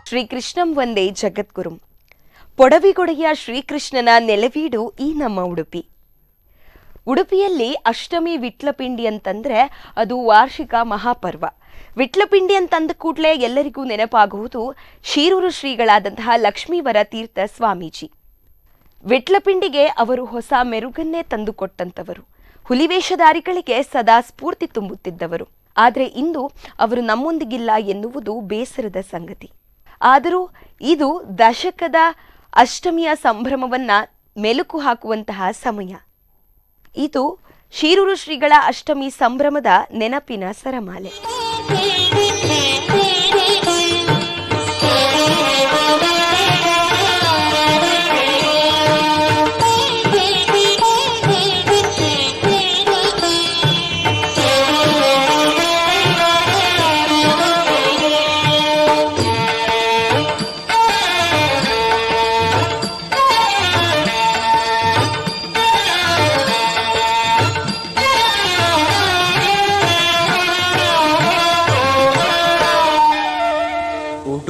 ಶ್ರೀಕೃಷ್ಣಂ ವಂದೇ ಜಗದ್ಗುರುಂ. ಪೊಡವಿಗೊಡೆಯ ಶ್ರೀಕೃಷ್ಣನ ನೆಲವೀಡು ಈ ನಮ್ಮ ಉಡುಪಿ. ಉಡುಪಿಯಲ್ಲಿ ಅಷ್ಟಮಿ ವಿಟ್ಲಪಿಂಡಿ ಅಂತಂದ್ರೆ ಅದು ವಾರ್ಷಿಕ ಮಹಾಪರ್ವ. ವಿಟ್ಲಪಿಂಡಿ ಅಂತಂದ ಕೂಡಲೇ ಎಲ್ಲರಿಗೂ ನೆನಪಾಗುವುದು ಶೀರೂರು ಶ್ರೀಗಳಾದಂತಹ ಲಕ್ಷ್ಮೀವರ ತೀರ್ಥ ಸ್ವಾಮೀಜಿ. ವಿಟ್ಲಪಿಂಡಿಗೆ ಅವರು ಹೊಸ ಮೆರುಗನ್ನೇ ತಂದುಕೊಟ್ಟಂತವರು, ಹುಲಿವೇಷಧಾರಿಗಳಿಗೆ ಸದಾ ಸ್ಫೂರ್ತಿ ತುಂಬುತ್ತಿದ್ದವರು. ಆದರೆ ಇಂದು ಅವರು ನಮ್ಮೊಂದಿಗಿಲ್ಲ ಎನ್ನುವುದು ಬೇಸರದ ಸಂಗತಿ. ಆದರೂ ಇದು ದಶಕದ ಅಷ್ಟಮಿಯ ಸಂಭ್ರಮವನ್ನ ಮೆಲುಕು ಹಾಕುವಂತಹ ಸಮಯ. ಇದು ಶೀರೂರು ಶ್ರೀಗಳ ಅಷ್ಟಮಿ ಸಂಭ್ರಮದ ನೆನಪಿನ ಸರಮಾಲೆ.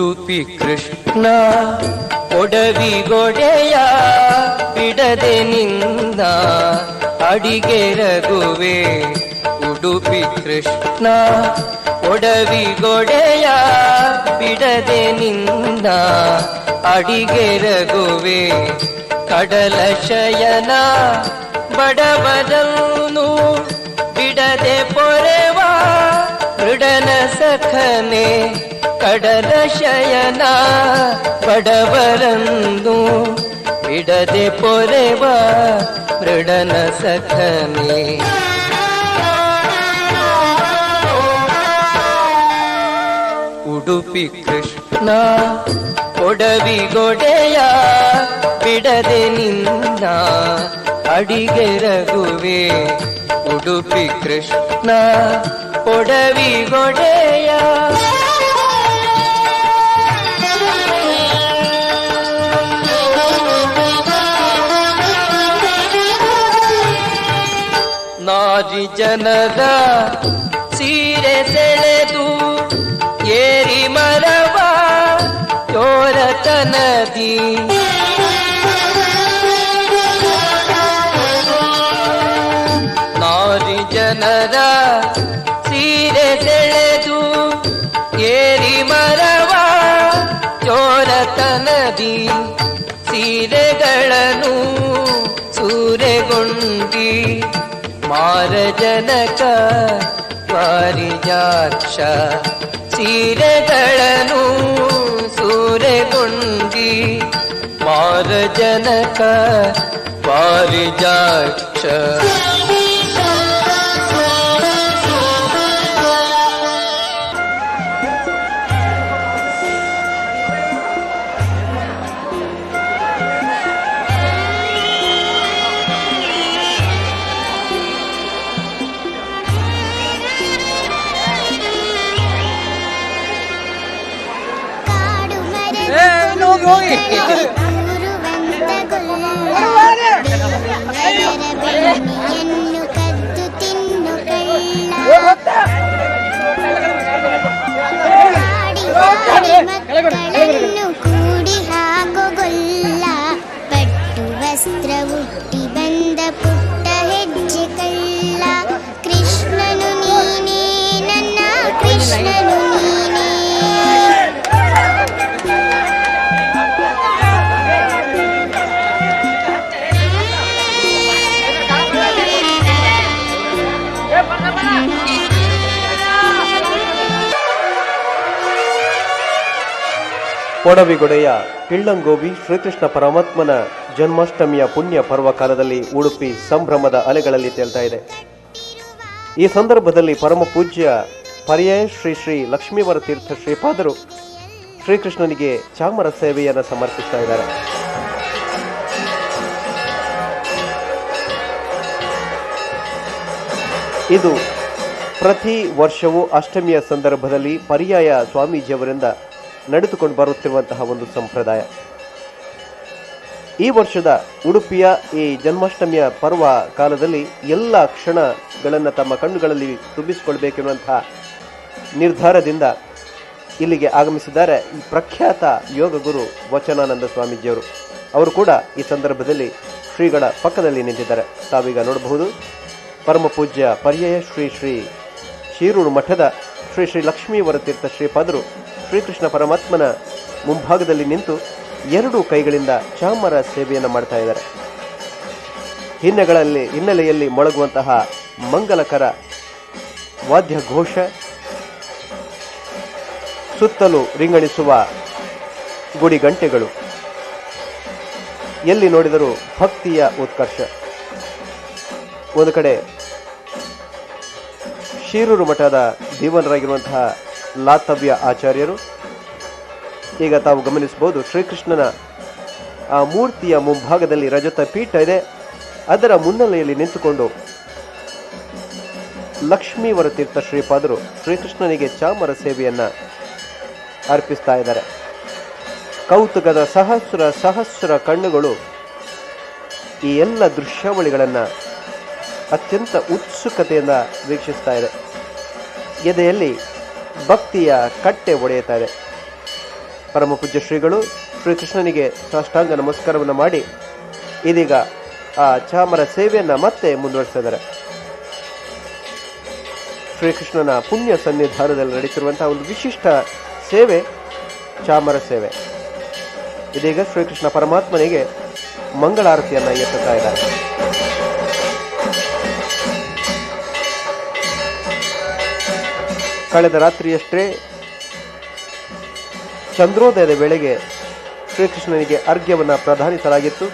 ಉಡುಪಿ ಕೃಷ್ಣ ಒಡವಿಗೊಡೆಯ ಬಿಡದೆ ನಿಂದ ಅಡಿಗೆ ರಘುವೆ. ಉಡುಪಿ ಕೃಷ್ಣ ಒಡವಿಗೊಡೆಯ ಬಿಡದೆ ನಿಂದ ಅಡಿಗೆ ರಘುವೆ. ಕಡಲ ಶಯನ ಬಡವರನ್ನು ಬಿಡದೆ ಪೊರೆವ ಮೃಡನ ಸಖನೆ. ಕಡಲ ಶಯನ ಬಡವರಂದು ಬಿಡದೆ ಪೊರೆವ ಮೃಡನ ಸಖನೆ. ಉಡುಪಿ ಕೃಷ್ಣ ಒಡವಿಗೊಡೆಯ ಬಿಡದೆ ನಿಂದ ಅಡಿಗೆ ರಘುವೆ. ಉಡುಪಿ ಕೃಷ್ಣ ಒಡವಿಗೊಡೆಯ. ನಾರಿ ಜನದ ಸೀರೆ ಸೆಳೆದು ಏರಿ ಮರವ ಚೋರತನದಿ. ನಾರಿ ಜನರ ಸೀರೆ ಸೆಳೆದು ಏರಿ ಮರವ ಚೋರತನದಿ. ಸೀರೆಗಳನ್ನು ಸೂರೆಗೊಂಡಿ ಮಾರಜನಕ ಪಾರಿಜಾಕ್ಷ. ಸೀರೆಗಳನ್ನು ಸೂರೆಗೊಂಡಿ ಮಾರಜನಕ ಪಾರಿಜಾಕ್ಷ. ಬೆಣ್ಣೆಯನ್ನು ಕದ್ದು ತಿನ್ನು ಮಕ್ಕಳನ್ನು ಕೂಡಿ ಹಾಕುಗೊಲ್ಲ. ಪಟ್ಟು ವಸ್ತ್ರ ಹುಟ್ಟಿ ಬಂದ ಪುಟ್ಟ ಹೆಜ್ಜೆ ಕಳ್ಳ. ಕೃಷ್ಣನು ನೀನೇ ನನ್ನ ಕೃಷ್ಣನು ನೀನೇ. ಪೊಡವಿಗೊಡೆಯ ಪಿಳ್ಳಂಗೋವಿ ಶ್ರೀಕೃಷ್ಣ ಪರಮಾತ್ಮನ ಜನ್ಮಾಷ್ಟಮಿಯ ಪುಣ್ಯ ಪರ್ವಕಾಲದಲ್ಲಿ ಉಡುಪಿ ಸಂಭ್ರಮದ ಅಲೆಗಳಲ್ಲಿ ತೇಲ್ತಾ ಇದೆ. ಈ ಸಂದರ್ಭದಲ್ಲಿ ಪರಮ ಪೂಜ್ಯ ಪರ್ಯಾಯ ಶ್ರೀ ಶ್ರೀ ಲಕ್ಷ್ಮೀವರ ತೀರ್ಥ ಶ್ರೀಪಾದರು ಶ್ರೀಕೃಷ್ಣನಿಗೆ ಚಾಮರ ಸೇವೆಯನ್ನು ಸಮರ್ಪಿಸ್ತಾ ಇದ್ದಾರೆ. ಇದು ಪ್ರತಿ ವರ್ಷವೂ ಅಷ್ಟಮಿಯ ಸಂದರ್ಭದಲ್ಲಿ ಪರ್ಯಾಯ ಸ್ವಾಮೀಜಿಯವರಿಂದ ನಡೆದುಕೊಂಡು ಬರುತ್ತಿರುವಂತಹ ಒಂದು ಸಂಪ್ರದಾಯ. ಈ ವರ್ಷದ ಉಡುಪಿಯ ಈ ಜನ್ಮಾಷ್ಟಮಿಯ ಪರ್ವ ಕಾಲದಲ್ಲಿ ಎಲ್ಲ ಕ್ಷಣಗಳನ್ನು ತಮ್ಮ ಕಣ್ಣುಗಳಲ್ಲಿ ತುಂಬಿಸಿಕೊಳ್ಬೇಕೆನ್ನುವಂತಹ ನಿರ್ಧಾರದಿಂದ ಇಲ್ಲಿಗೆ ಆಗಮಿಸಿದ್ದಾರೆ ಈ ಪ್ರಖ್ಯಾತ ಯೋಗ ಗುರು ವಚನಾನಂದ ಸ್ವಾಮೀಜಿಯವರು. ಅವರು ಕೂಡ ಈ ಸಂದರ್ಭದಲ್ಲಿ ಶ್ರೀಗಳ ಪಕ್ಕದಲ್ಲಿ ನಿಂತಿದ್ದಾರೆ. ತಾವೀಗ ನೋಡಬಹುದು, ಪರಮ ಪೂಜ್ಯ ಪರ್ಯಾಯ ಶ್ರೀ ಶ್ರೀ ಶೀರೂರು ಮಠದ ಶ್ರೀ ಶ್ರೀ ಲಕ್ಷ್ಮೀವರತೀರ್ಥ ಶ್ರೀಪಾದರು ಶ್ರೀಕೃಷ್ಣ ಪರಮಾತ್ಮನ ಮುಂಭಾಗದಲ್ಲಿ ನಿಂತು ಎರಡೂ ಕೈಗಳಿಂದ ಚಾಮರ ಸೇವೆಯನ್ನು ಮಾಡ್ತಾ ಇದ್ದಾರೆ. ಹಿನ್ನೆಲೆಯಲ್ಲಿ ಮೊಳಗುವಂತಹ ಮಂಗಲಕರ ವಾದ್ಯ ಘೋಷ, ಸುತ್ತಲೂ ರಿಂಗಣಿಸುವ ಗುಡಿ ಗಂಟೆಗಳು, ಎಲ್ಲಿ ನೋಡಿದರೂ ಭಕ್ತಿಯ ಉತ್ಕರ್ಷ. ಒಂದು ಕಡೆ ಶೀರೂರು ಮಠದ ದೀವನರಾಗಿರುವಂತಹ ಲಾತವ್ಯ ಆಚಾರ್ಯರು, ಈಗ ತಾವು ಗಮನಿಸಬಹುದು ಶ್ರೀಕೃಷ್ಣನ ಆ ಮೂರ್ತಿಯ ಮುಂಭಾಗದಲ್ಲಿ ರಜತ ಪೀಠ ಇದೆ. ಅದರ ಮುನ್ನೆಲೆಯಲ್ಲಿ ನಿಂತುಕೊಂಡು ಲಕ್ಷ್ಮೀವರತೀರ್ಥ ಶ್ರೀಪಾದರು ಶ್ರೀಕೃಷ್ಣನಿಗೆ ಚಾಮರ ಸೇವೆಯನ್ನ ಅರ್ಪಿಸ್ತಾ ಇದ್ದಾರೆ. ಕೌತುಕದ ಸಹಸ್ರ ಕಣ್ಣುಗಳು ಈ ಎಲ್ಲ ದೃಶ್ಯಾವಳಿಗಳನ್ನು ಅತ್ಯಂತ ಉತ್ಸುಕತೆಯಿಂದ ವೀಕ್ಷಿಸ್ತಾ ಇದೆ. ಎದೆಯಲ್ಲಿ ಭಕ್ತಿಯ ಕಟ್ಟೆ ಒಡೆಯುತ್ತಾ ಇದೆ. ಪರಮ ಪೂಜ್ಯ ಶ್ರೀಗಳು ಶ್ರೀಕೃಷ್ಣನಿಗೆ ಸಾಷ್ಟಾಂಗ ನಮಸ್ಕಾರವನ್ನು ಮಾಡಿ ಇದೀಗ ಆ ಚಾಮರ ಸೇವೆಯನ್ನು ಮತ್ತೆ ಮುಂದುವರಿಸಿದ್ದಾರೆ. ಶ್ರೀಕೃಷ್ಣನ ಪುಣ್ಯ ಸನ್ನಿಧಾನದಲ್ಲಿ ನಡೀತಿರುವಂತಹ ಒಂದು ವಿಶಿಷ್ಟ ಸೇವೆ ಚಾಮರ ಸೇವೆ. ಇದೀಗ ಶ್ರೀಕೃಷ್ಣ ಪರಮಾತ್ಮನಿಗೆ ಮಂಗಳಾರತಿಯನ್ನು ಎತ್ತುತ್ತಾ ಇದ್ದಾರೆ. ಕಳೆದ ರಾತ್ರಿಯಷ್ಟೇ ಚಂದ್ರೋದಯದ ವೇಳೆಗೆ ಶ್ರೀಕೃಷ್ಣನಿಗೆ ಅರ್ಘ್ಯವನ್ನು ಪ್ರದಾನಿಸಲಾಗಿತ್ತು.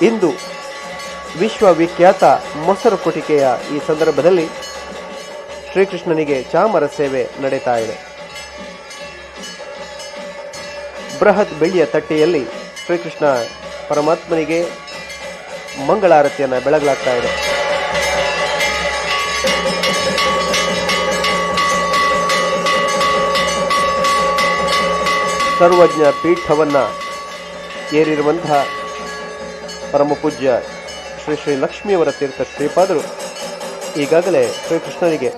ಇಂದು ವಿಶ್ವವಿಖ್ಯಾತ ಮೊಸರು ಕೊಟಿಕೆಯ ಈ ಸಂದರ್ಭದಲ್ಲಿ ಶ್ರೀಕೃಷ್ಣನಿಗೆ ಚಾಮರ ಸೇವೆ ನಡೀತಾ ಇದೆ. ಬೃಹತ್ ಬೆಳ್ಳಿಯ ತಟ್ಟೆಯಲ್ಲಿ ಶ್ರೀಕೃಷ್ಣ ಪರಮಾತ್ಮನಿಗೆ ಮಂಗಳಾರತಿಯನ್ನು ಬೆಳಗಲಾಗ್ತಾ ಇದೆ. ಸರ್ವಜ್ಞ ಪೀಠವನ್ನು ಏರಿರುವಂತಹ ಪರಮ ಪೂಜ್ಯ ಶ್ರೀ ಶ್ರೀ ಲಕ್ಷ್ಮೀವರತೀರ್ಥ ಶ್ರೀಪಾದರು ಈಗಾಗಲೇ ಶ್ರೀಕೃಷ್ಣನಿಗೆ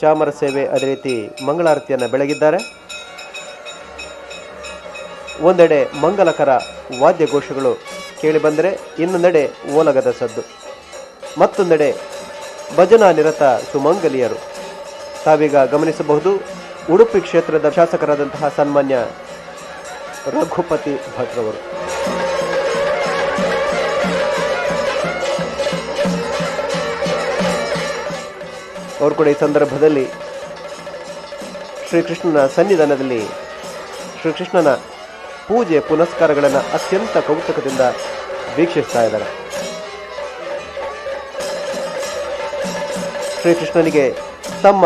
ಚಾಮರ ಸೇವೆ ಅದೇ ರೀತಿ ಮಂಗಳಾರತಿಯನ್ನು ಬೆಳಗಿದ್ದಾರೆ. ಒಂದೆಡೆ ಮಂಗಲಕರ ವಾದ್ಯಘೋಷಗಳು ಕೇಳಿಬಂದರೆ ಇನ್ನೊಂದೆಡೆ ಓಲಗದ ಸದ್ದು, ಮತ್ತೊಂದೆಡೆ ಭಜನಾ ನಿರತ ಸುಮಂಗಲಿಯರು. ತಾವೀಗ ಗಮನಿಸಬಹುದು, ಉಡುಪಿ ಕ್ಷೇತ್ರದ ಶಾಸಕರಾದಂತಹ ಸನ್ಮಾನ್ಯ ರಘುಪತಿ ಭಟ್ರವರು. ಅವರು ಕೂಡ ಈ ಸಂದರ್ಭದಲ್ಲಿ ಶ್ರೀಕೃಷ್ಣನ ಸನ್ನಿಧಾನದಲ್ಲಿ ಶ್ರೀಕೃಷ್ಣನ ಪೂಜೆ ಪುನಸ್ಕಾರಗಳನ್ನು ಅತ್ಯಂತ ಕೌತುಕದಿಂದ ವೀಕ್ಷಿಸ್ತಾ ಇದ್ದಾರೆ. ಶ್ರೀಕೃಷ್ಣನಿಗೆ ತಮ್ಮ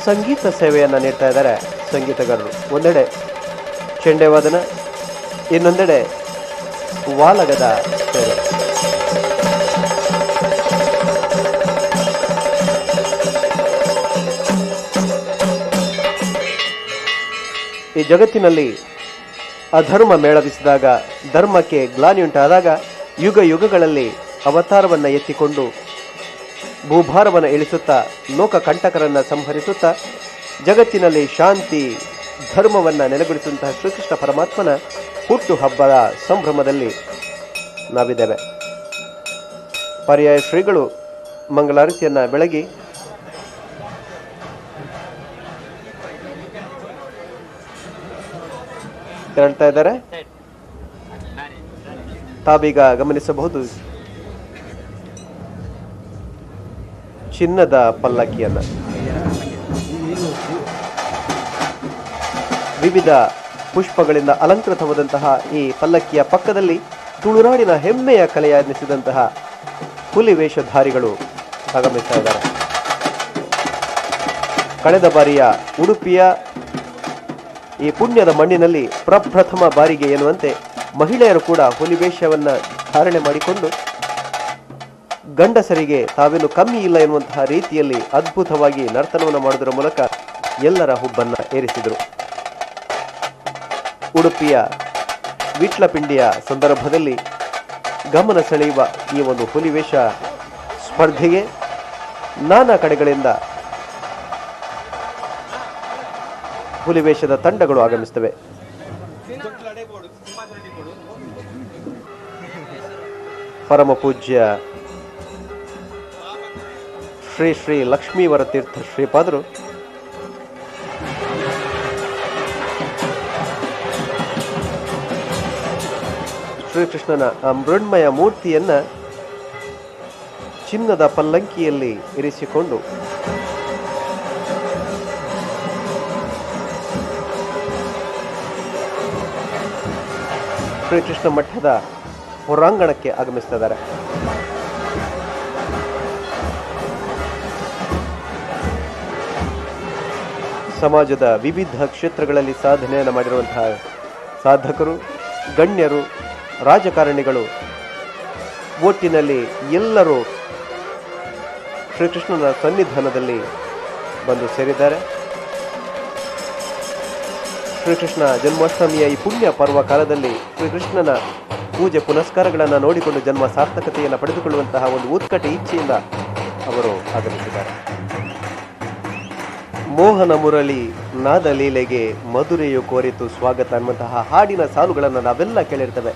ಸಂಗೀತ ಸೇವೆಯನ್ನು ನೀಡ್ತಾ ಇದ್ದಾರೆ ಸಂಗೀತಗಾರರು. ಒಂದೆಡೆ ಚೆಂಡೆ ವಾದನ, ಇನ್ನೊಂದೆಡೆ ವಾಲಗದ ಸೇವೆ. ಈ ಜಗತ್ತಿನಲ್ಲಿ ಅಧರ್ಮ ಮೇಳವಿಸಿದಾಗ, ಧರ್ಮಕ್ಕೆ ಗ್ಲಾನಿಯುಂಟಾದಾಗ ಯುಗ ಯುಗಗಳಲ್ಲಿ ಅವತಾರವನ್ನು ಎತ್ತಿಕೊಂಡು ಭೂಭಾರವನ್ನು ಇಳಿಸುತ್ತಾ ಲೋಕ ಕಂಟಕರನ್ನು ಸಂಹರಿಸುತ್ತಾ ಜಗತ್ತಿನಲ್ಲಿ ಶಾಂತಿ ಧರ್ಮವನ್ನು ನೆಲೆಗೊಳಿಸುವಂತಹ ಶ್ರೀಕೃಷ್ಣ ಪರಮಾತ್ಮನ ಹುಟ್ಟು ಹಬ್ಬದ ಸಂಭ್ರಮದಲ್ಲಿ ನಾವಿದ್ದೇವೆ. ಪರ್ಯಾಯ ಶ್ರೀಗಳು ಮಂಗಳಾರತಿಯನ್ನು ಬೆಳಗಿ ತೆರಳ್ತಾ ಇದ್ದಾರೆ. ತಾವೀಗ ಗಮನಿಸಬಹುದು ಚಿನ್ನದ ಪಲ್ಲಕ್ಕಿಯನ್ನ. ವಿವಿಧ ಪುಷ್ಪಗಳಿಂದ ಅಲಂಕೃತವಾದಂತಹ ಈ ಪಲ್ಲಕ್ಕಿಯ ಪಕ್ಕದಲ್ಲಿ ತುಳುನಾಡಿನ ಹೆಮ್ಮೆಯ ಕಲೆಯ ಎನಿಸಿದಂತಹ ಹುಲಿ ವೇಷಧಾರಿಗಳು ಆಗಮಿಸ್ತಾ ಇದ್ದಾರೆ. ಕಳೆದ ಬಾರಿಯ ಉಡುಪಿಯ ಈ ಪುಣ್ಯದ ಮಣ್ಣಿನಲ್ಲಿ ಪ್ರಪ್ರಥಮ ಬಾರಿಗೆ ಎನ್ನುವಂತೆ ಮಹಿಳೆಯರು ಕೂಡ ಹುಲಿ ವೇಷವನ್ನು ಧಾರಣೆ ಮಾಡಿಕೊಂಡು ಗಂಡಸರಿಗೆ ತಾವೇನು ಕಮ್ಮಿ ಇಲ್ಲ ಎನ್ನುವಂತಹ ರೀತಿಯಲ್ಲಿ ಅದ್ಭುತವಾಗಿ ನರ್ತನವನ್ನು ಮಾಡುವುದರ ಮೂಲಕ ಎಲ್ಲರ ಹುಬ್ಬನ್ನು ಏರಿಸಿದರು. ಉಡುಪಿಯ ವಿಟ್ಲಪಿಂಡಿಯ ಸಂದರ್ಭದಲ್ಲಿ ಗಮನ ಸೆಳೆಯುವ ಈ ಒಂದು ಹುಲಿವೇಷ ಸ್ಪರ್ಧೆಗೆ ನಾನಾ ಕಡೆಗಳಿಂದ ಹುಲಿವೇಷದ ತಂಡಗಳು ಆಗಮಿಸುತ್ತವೆ. ಪರಮ ಪೂಜ್ಯ ಶ್ರೀ ಶ್ರೀ ಲಕ್ಷ್ಮೀವರ ತೀರ್ಥ ಶ್ರೀಪಾದರು ಶ್ರೀಕೃಷ್ಣನ ಆ ಮೃಣ್ಮಯ ಮೂರ್ತಿಯನ್ನ ಚಿನ್ನದ ಪಲ್ಲಂಕಿಯಲ್ಲಿ ಇರಿಸಿಕೊಂಡು ಶ್ರೀಕೃಷ್ಣ ಮಠದ ಹೊರಾಂಗಣಕ್ಕೆ ಆಗಮಿಸ್ತಿದ್ದಾರೆ. ಸಮಾಜದ ವಿವಿಧ ಕ್ಷೇತ್ರಗಳಲ್ಲಿ ಸಾಧನೆಯನ್ನು ಮಾಡಿರುವಂತಹ ಸಾಧಕರು, ಗಣ್ಯರು, ರಾಜಕಾರಣಿಗಳು ಒಟ್ಟಿನಲ್ಲಿ ಎಲ್ಲರೂ ಶ್ರೀಕೃಷ್ಣನ ಸನ್ನಿಧಾನದಲ್ಲಿ ಬಂದು ಸೇರಿದ್ದಾರೆ. ಶ್ರೀಕೃಷ್ಣ ಜನ್ಮಾಷ್ಟಮಿಯ ಈ ಪುಣ್ಯ ಪರ್ವ ಕಾಲದಲ್ಲಿ ಶ್ರೀಕೃಷ್ಣನ ಪೂಜೆ ಪುನಸ್ಕಾರಗಳನ್ನು ನೋಡಿಕೊಂಡು ಜನ್ಮ ಸಾರ್ಥಕತೆಯನ್ನು ಪಡೆದುಕೊಳ್ಳುವಂತಹ ಒಂದು ಉತ್ಕಟ ಇಚ್ಛೆಯಿಂದ ಅವರು ಆಗಮಿಸಿದ್ದಾರೆ. ಮೋಹನ ಮುರಳಿ ನಾದ ಲೀಲೆಗೆ ಮಧುರೆಯು ಕೋರಿತು ಸ್ವಾಗತ ಅನ್ನುವಂತಹ ಹಾಡಿನ ಸಾಲುಗಳನ್ನು ನಾವೆಲ್ಲ ಕೇಳಿರ್ತೇವೆ.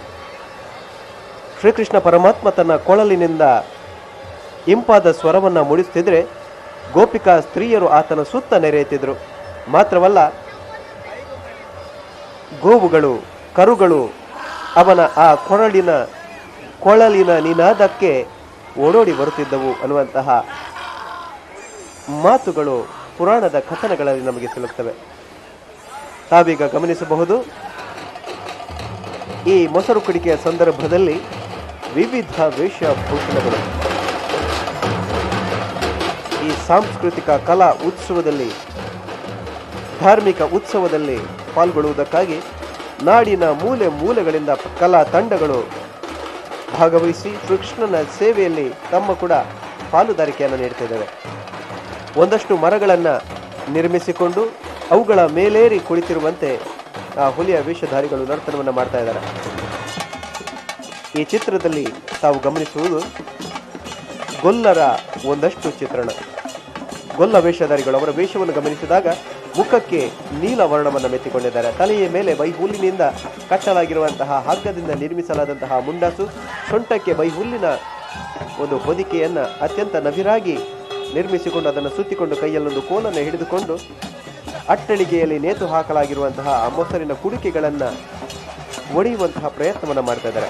ಶ್ರೀಕೃಷ್ಣ ಪರಮಾತ್ಮ ತನ್ನ ಕೊಳಲಿನಿಂದ ಇಂಪಾದ ಸ್ವರವನ್ನು ಮೂಡಿಸುತ್ತಿದ್ರೆ ಗೋಪಿಕಾ ಸ್ತ್ರೀಯರು ಆತನ ಸುತ್ತ ನೆರೆಯುತ್ತಿದ್ರು. ಮಾತ್ರವಲ್ಲ, ಗೋವುಗಳು, ಕರುಗಳು ಅವನ ಆ ಕೊಳಲಿನ ನಿನಾದಕ್ಕೆ ಓಡೋಡಿ ಬರುತ್ತಿದ್ದವು ಅನ್ನುವಂತಹ ಮಾತುಗಳು ಪುರಾಣದ ಕಥನಗಳಲ್ಲಿ ನಮಗೆ ಸಿಲುಕ್ತವೆ. ತಾವೀಗ ಗಮನಿಸಬಹುದು, ಈ ಮೊಸರು ಕುಡಿಕೆಯ ಸಂದರ್ಭದಲ್ಲಿ ವಿವಿಧ ವೇಷಭೂಷಣಗಳು ಈ ಸಾಂಸ್ಕೃತಿಕ ಕಲಾ ಉತ್ಸವದಲ್ಲಿ, ಧಾರ್ಮಿಕ ಉತ್ಸವದಲ್ಲಿ ಪಾಲ್ಗೊಳ್ಳುವುದಕ್ಕಾಗಿ ನಾಡಿನ ಮೂಲೆ ಮೂಲೆಗಳಿಂದ ಕಲಾ ತಂಡಗಳು ಭಾಗವಹಿಸಿ ಶ್ರೀಕೃಷ್ಣನ ಸೇವೆಯಲ್ಲಿ ತಮ್ಮ ಕೂಡ ಪಾಲುದಾರಿಕೆಯನ್ನು ನೀಡುತ್ತಿದ್ದೇವೆ. ಒಂದಷ್ಟು ಮರಗಳನ್ನು ನಿರ್ಮಿಸಿಕೊಂಡು ಅವುಗಳ ಮೇಲೇರಿ ಕುಳಿತಿರುವಂತೆ ಆ ಹುಲಿಯ ವೇಷಧಾರಿಗಳು ನರ್ತನವನ್ನು ಮಾಡ್ತಾ ಇದ್ದಾರೆ. ಈ ಚಿತ್ರದಲ್ಲಿ ತಾವು ಗಮನಿಸುವುದು ಗೊಲ್ಲರ ಒಂದಷ್ಟು ಚಿತ್ರಣ. ಗೊಲ್ಲ ವೇಷಧಾರಿಗಳು ಅವರ ವೇಷವನ್ನು ಗಮನಿಸಿದಾಗ ಮುಖಕ್ಕೆ ನೀಲ ವರ್ಣವನ್ನು ಮೆತ್ತಿಕೊಂಡಿದ್ದಾರೆ. ತಲೆಯ ಮೇಲೆ ಬೈಹುಲ್ಲಿನಿಂದ ಕಟ್ಟಲಾಗಿರುವಂತಹ ಹಗ್ಗದಿಂದ ನಿರ್ಮಿಸಲಾದಂತಹ ಮುಂಡಾಸು, ಸೊಂಟಕ್ಕೆ ಬೈಹುಲ್ಲಿನ ಒಂದು ಹೊದಿಕೆಯನ್ನು ಅತ್ಯಂತ ನವಿರಾಗಿ ನಿರ್ಮಿಸಿಕೊಂಡು ಅದನ್ನು ಸುತ್ತಿಕೊಂಡು ಕೈಯಲ್ಲೊಂದು ಕೋಲನ್ನು ಹಿಡಿದುಕೊಂಡು ಅಟ್ಟಳಿಗೆಯಲ್ಲಿ ನೇತು ಹಾಕಲಾಗಿರುವಂತಹ ಆ ಮೊಸರಿನ ಕುಡಿಕೆಗಳನ್ನು ಒಡೆಯುವಂತಹ ಪ್ರಯತ್ನವನ್ನು ಮಾಡ್ತಾ ಇದ್ದಾರೆ.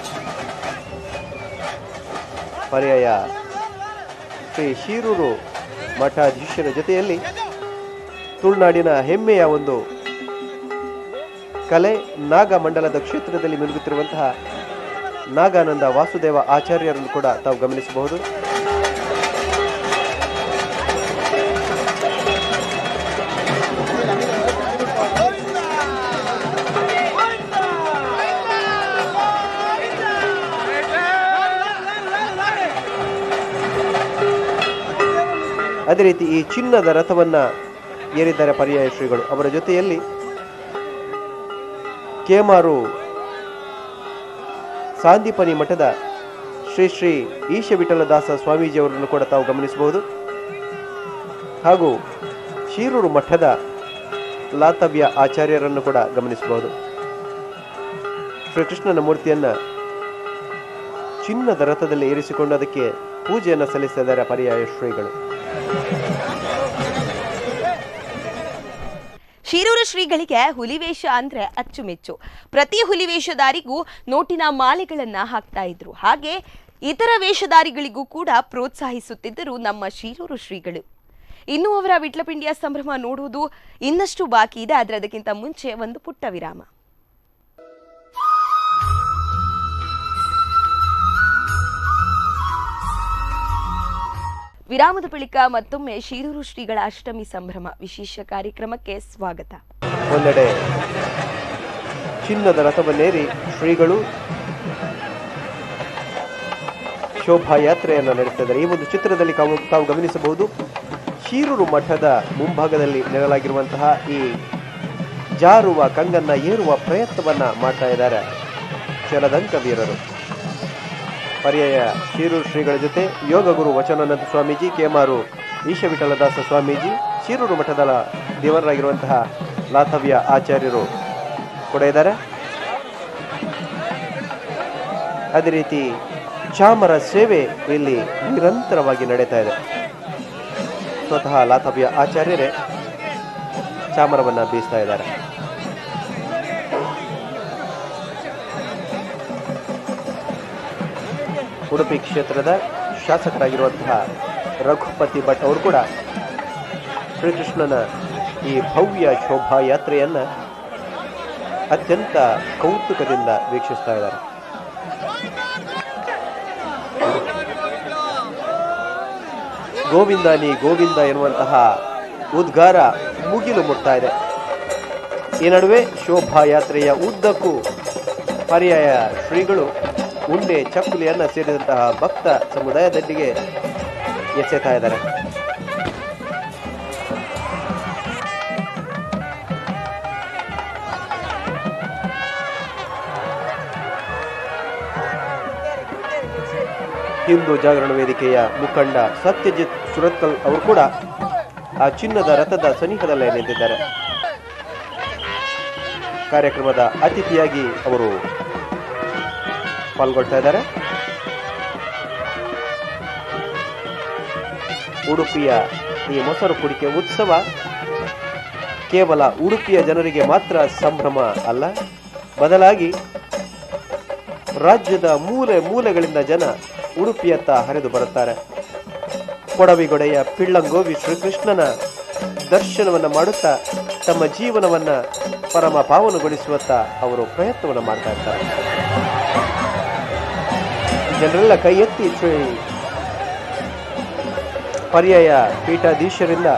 ಪರ್ಯಾಯ ಶ್ರೀ ಶಿರೂರು ಮಠಾಧೀಶರ ಜೊತೆಯಲ್ಲಿ ತುಳುನಾಡಿನ ಹೆಮ್ಮೆಯ ಒಂದು ಕಲೆ ನಾಗಮಂಡಲದ ಕ್ಷೇತ್ರದಲ್ಲಿ ಮಿನುಗುತ್ತಿರುವಂತಹ ನಾಗಾನಂದ ವಾಸುದೇವ ಆಚಾರ್ಯರನ್ನು ಕೂಡ ತಾವು ಗಮನಿಸಬಹುದು. ಅದೇ ರೀತಿ ಈ ಚಿನ್ನದ ರಥವನ್ನ ಏರಿದ್ದಾರೆ ಪರ್ಯಾಯ ಶ್ರೀಗಳು. ಅವರ ಜೊತೆಯಲ್ಲಿ ಕೇಮಾರು ಸಾಂದೀಪನಿ ಮಠದ ಶ್ರೀ ಶ್ರೀ ಈಶ ವಿಠಲದಾಸ ಸ್ವಾಮೀಜಿಯವರನ್ನು ಕೂಡ ತಾವು ಗಮನಿಸಬಹುದು. ಹಾಗೂ ಶಿರೂರು ಮಠದ ಲಾತವ್ಯ ಆಚಾರ್ಯರನ್ನು ಕೂಡ ಗಮನಿಸಬಹುದು. ಶ್ರೀಕೃಷ್ಣನ ಮೂರ್ತಿಯನ್ನ ಚಿನ್ನದ ರಥದಲ್ಲಿ ಏರಿಸಿಕೊಂಡು ಅದಕ್ಕೆ ಪೂಜೆಯನ್ನು ಸಲ್ಲಿಸಿದ್ದಾರೆ ಪರ್ಯಾಯ ಶ್ರೀಗಳು. ಶಿರೂರು ಶ್ರೀಗಳಿಗೆ ಹುಲಿವೇಷ ಅಂದ್ರೆ ಅಚ್ಚುಮೆಚ್ಚು. ಪ್ರತಿ ಹುಲಿವೇಷಧಾರಿಗೂ ನೋಟಿನ ಮಾಲೆಗಳನ್ನ ಹಾಕ್ತಾ ಇದ್ರು. ಹಾಗೆ ಇತರ ವೇಷಧಾರಿಗಳಿಗೂ ಕೂಡ ಪ್ರೋತ್ಸಾಹಿಸುತ್ತಿದ್ದರು ನಮ್ಮ ಶಿರೂರು ಶ್ರೀಗಳು. ಇನ್ನು ಅವರ ವಿಟ್ಲಪಿಂಡಿಯ ಸಂಭ್ರಮ ನೋಡುವುದು ಇನ್ನಷ್ಟು ಬಾಕಿ ಇದೆ. ಆದರೆ ಅದಕ್ಕಿಂತ ಮುಂಚೆ ಒಂದು ಪುಟ್ಟ ವಿರಾಮ. ವಿರಾಮದ ಬಳಿಕ ಮತ್ತೊಮ್ಮೆ ಶಿರೂರು ಶ್ರೀಗಳ ಅಷ್ಟಮಿ ಸಂಭ್ರಮ ವಿಶೇಷ ಕಾರ್ಯಕ್ರಮಕ್ಕೆ ಸ್ವಾಗತ. ಒಂದೆಡೆ ಚಿನ್ನದ ರಥವನ್ನೇರಿ ಶ್ರೀಗಳು ಶೋಭಾಯಾತ್ರೆಯನ್ನು ನಡೆಸಿದ್ದಾರೆ. ಈ ಒಂದು ಚಿತ್ರದಲ್ಲಿ ತಾವು ಗಮನಿಸಬಹುದು, ಶಿರೂರು ಮಠದ ಮುಂಭಾಗದಲ್ಲಿ ನೆರಳಾಗಿರುವಂತಹ ಈ ಜಾರುವ ಕಂಗನ್ನ ಏರುವ ಪ್ರಯತ್ನವನ್ನ ಮಾಡ್ತಾ ಇದ್ದಾರೆ ಚಲದಂಕ ವೀರರು. ಪರ್ಯಾಯ ಶಿರೂರು ಶ್ರೀಗಳ ಜೊತೆ ಯೋಗ ಗುರು ವಚನಾನಂದ ಸ್ವಾಮೀಜಿ, ಕೇಮಾರು ಈಶ ವಿಠಲದಾಸ ಸ್ವಾಮೀಜಿ, ಶಿರೂರು ಮಠದ ದೇವರಾಗಿರುವಂತಹ ಲಾತವ್ಯ ಆಚಾರ್ಯರು ಕೂಡ ಇದ್ದಾರೆ. ಅದೇ ರೀತಿ ಚಾಮರ ಸೇವೆ ಇಲ್ಲಿ ನಿರಂತರವಾಗಿ ನಡೀತಾ ಇದೆ. ಸ್ವತಃ ಲಾತವ್ಯ ಆಚಾರ್ಯರೇ ಚಾಮರವನ್ನು ಬೀಸ್ತಾ ಇದ್ದಾರೆ. ಉಡುಪಿ ಕ್ಷೇತ್ರದ ಶಾಸಕರಾಗಿರುವಂತಹ ರಘುಪತಿ ಭಟ್ ಅವರು ಕೂಡ ಶ್ರೀಕೃಷ್ಣನ ಈ ಭವ್ಯ ಶೋಭಾಯಾತ್ರೆಯನ್ನು ಅತ್ಯಂತ ಕೌತುಕದಿಂದ ವೀಕ್ಷಿಸ್ತಾ ಇದ್ದಾರೆ. ಗೋವಿಂದ ನೀ ಗೋವಿಂದ ಎನ್ನುವಂತಹ ಉದ್ಗಾರ ಮುಗಿಲು ಮುಟ್ತಾ ಇದೆ. ಈ ನಡುವೆ ಶೋಭಾಯಾತ್ರೆಯ ಉದ್ದಕ್ಕೂ ಪರ್ಯಾಯ ಶ್ರೀಗಳು ಉಂಡೆ ಚಕ್ಕುಲಿಯನ್ನು ಸೇರಿದಂತಹ ಭಕ್ತ ಸಮುದಾಯದೊಂದಿಗೆ ಎಸೆತಾ ಇದ್ದಾರೆ. ಹಿಂದೂ ಜಾಗರಣ ವೇದಿಕೆಯ ಮುಖಂಡ ಸತ್ಯಜಿತ್ ಸುರತ್ಕಲ್ ಅವರು ಕೂಡ ಆ ಚಿನ್ನದ ರಥದ ಸನಿಹದಲ್ಲೇ ನಿಂತಿದ್ದಾರೆ. ಕಾರ್ಯಕ್ರಮದ ಅತಿಥಿಯಾಗಿ ಅವರು ಪಾಲ್ಗೊಳ್ತಾ ಇದ್ದಾರೆ. ಉಡುಪಿಯ ಈ ಮೊಸರು ಕುಡಿಕೆ ಉತ್ಸವ ಕೇವಲ ಉಡುಪಿಯ ಜನರಿಗೆ ಮಾತ್ರ ಸಂಭ್ರಮ ಅಲ್ಲ, ಬದಲಾಗಿ ರಾಜ್ಯದ ಮೂಲೆ ಮೂಲೆಗಳಿಂದ ಜನ ಉಡುಪಿಯತ್ತ ಹರಿದು ಬರುತ್ತಾರೆ. ಕೊಡವಿಗೊಡೆಯ ಪಿಳ್ಳಂಗೋವಿ ಶ್ರೀಕೃಷ್ಣನ ದರ್ಶನವನ್ನು ಮಾಡುತ್ತಾ ತಮ್ಮ ಜೀವನವನ್ನು ಪರಮ ಪಾವನಗೊಳಿಸುವತ್ತ ಅವರು ಪ್ರಯತ್ನವನ್ನು ಮಾಡ್ತಾ ಇರ್ತಾರೆ. ಜನರೆಲ್ಲ ಕೈ ಎತ್ತಿ ಶ್ರೀ ಪರ್ಯಾಯ ಪೀಠಾಧೀಶರಿಂದ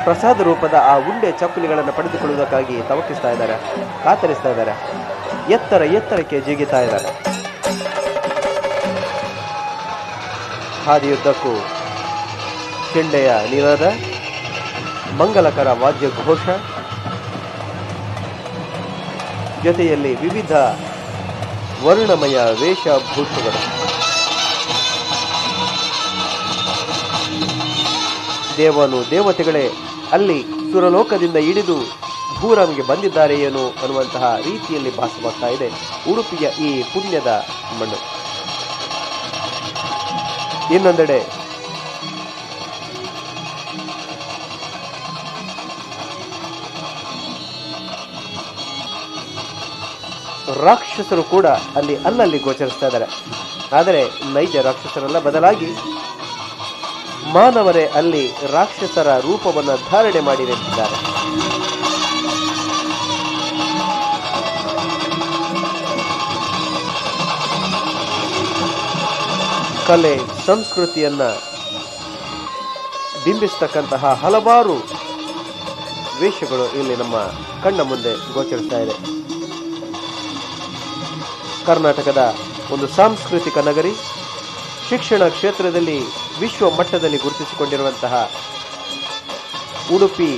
ಪ್ರಸಾದ ರೂಪದ ಆ ಉಂಡೆ ಚಕ್ಕುಲಿಗಳನ್ನು ಪಡೆದುಕೊಳ್ಳುವುದಕ್ಕಾಗಿ ತವಕಿಸ್ತಾ ಇದ್ದಾರೆ, ಕಾತರಿಸ್ತಾ ಇದ್ದಾರೆ, ಎತ್ತರಕ್ಕೆ ಜಿಗಿತಾ ಇದ್ದಾರೆ. ಹಾದಿಯುದ್ದಕ್ಕೂ ಚೆಂಡೆಯ ನಿನಾದ, ಮಂಗಲಕರ ವಾದ್ಯ ಘೋಷ, ಜೊತೆಯಲ್ಲಿ ವಿವಿಧ ವರ್ಣಮಯ ವೇಷಭೂಷಗಳು. ದೇವನು ದೇವತೆಗಳೇ ಅಲ್ಲಿ ಸುರಲೋಕದಿಂದ ಇಳಿದು ಭೂರಾಮ್ಗೆ ಬಂದಿದ್ದಾರೆ ಏನು ಅನ್ನುವಂತಹ ರೀತಿಯಲ್ಲಿ ಭಾಸವಾಗ್ತಾ ಇದೆ ಉಡುಪಿಯ ಈ ಪುಣ್ಯದ ಮಣ್ಣು. ಇನ್ನೊಂದೆಡೆ ರಾಕ್ಷಸರು ಕೂಡ ಅಲ್ಲಲ್ಲಿ ಗೋಚರಿಸ್ತಾ ಇದ್ದಾರೆ. ಆದರೆ ನೈಜ ರಾಕ್ಷಸರಲ್ಲ, ಬದಲಾಗಿ ಮಾನವರೇ ಅಲ್ಲಿ ರಾಕ್ಷಸರ ರೂಪವನ್ನು ಧಾರಣೆ ಮಾಡಿ ನಿಂತಿದ್ದಾರೆ. ಕಲೆ ಸಂಸ್ಕೃತಿಯನ್ನ ಬಿಂಬಿಸ್ತಕ್ಕಂತಹ ಹಲವಾರು ವೇಷಗಳು ಇಲ್ಲಿ ನಮ್ಮ ಕಣ್ಣ ಮುಂದೆ ಗೋಚರಿಸ್ತಾ ಇದೆ. ಕರ್ನಾಟಕದ ಒಂದು ಸಾಂಸ್ಕೃತಿಕ ನಗರಿ, ಶಿಕ್ಷಣ ಕ್ಷೇತ್ರದಲ್ಲಿ ವಿಶ್ವ ಮಟ್ಟದಲ್ಲಿ ಗುರುತಿಸಿಕೊಂಡಿರುವಂತಹ ಉಡುಪಿ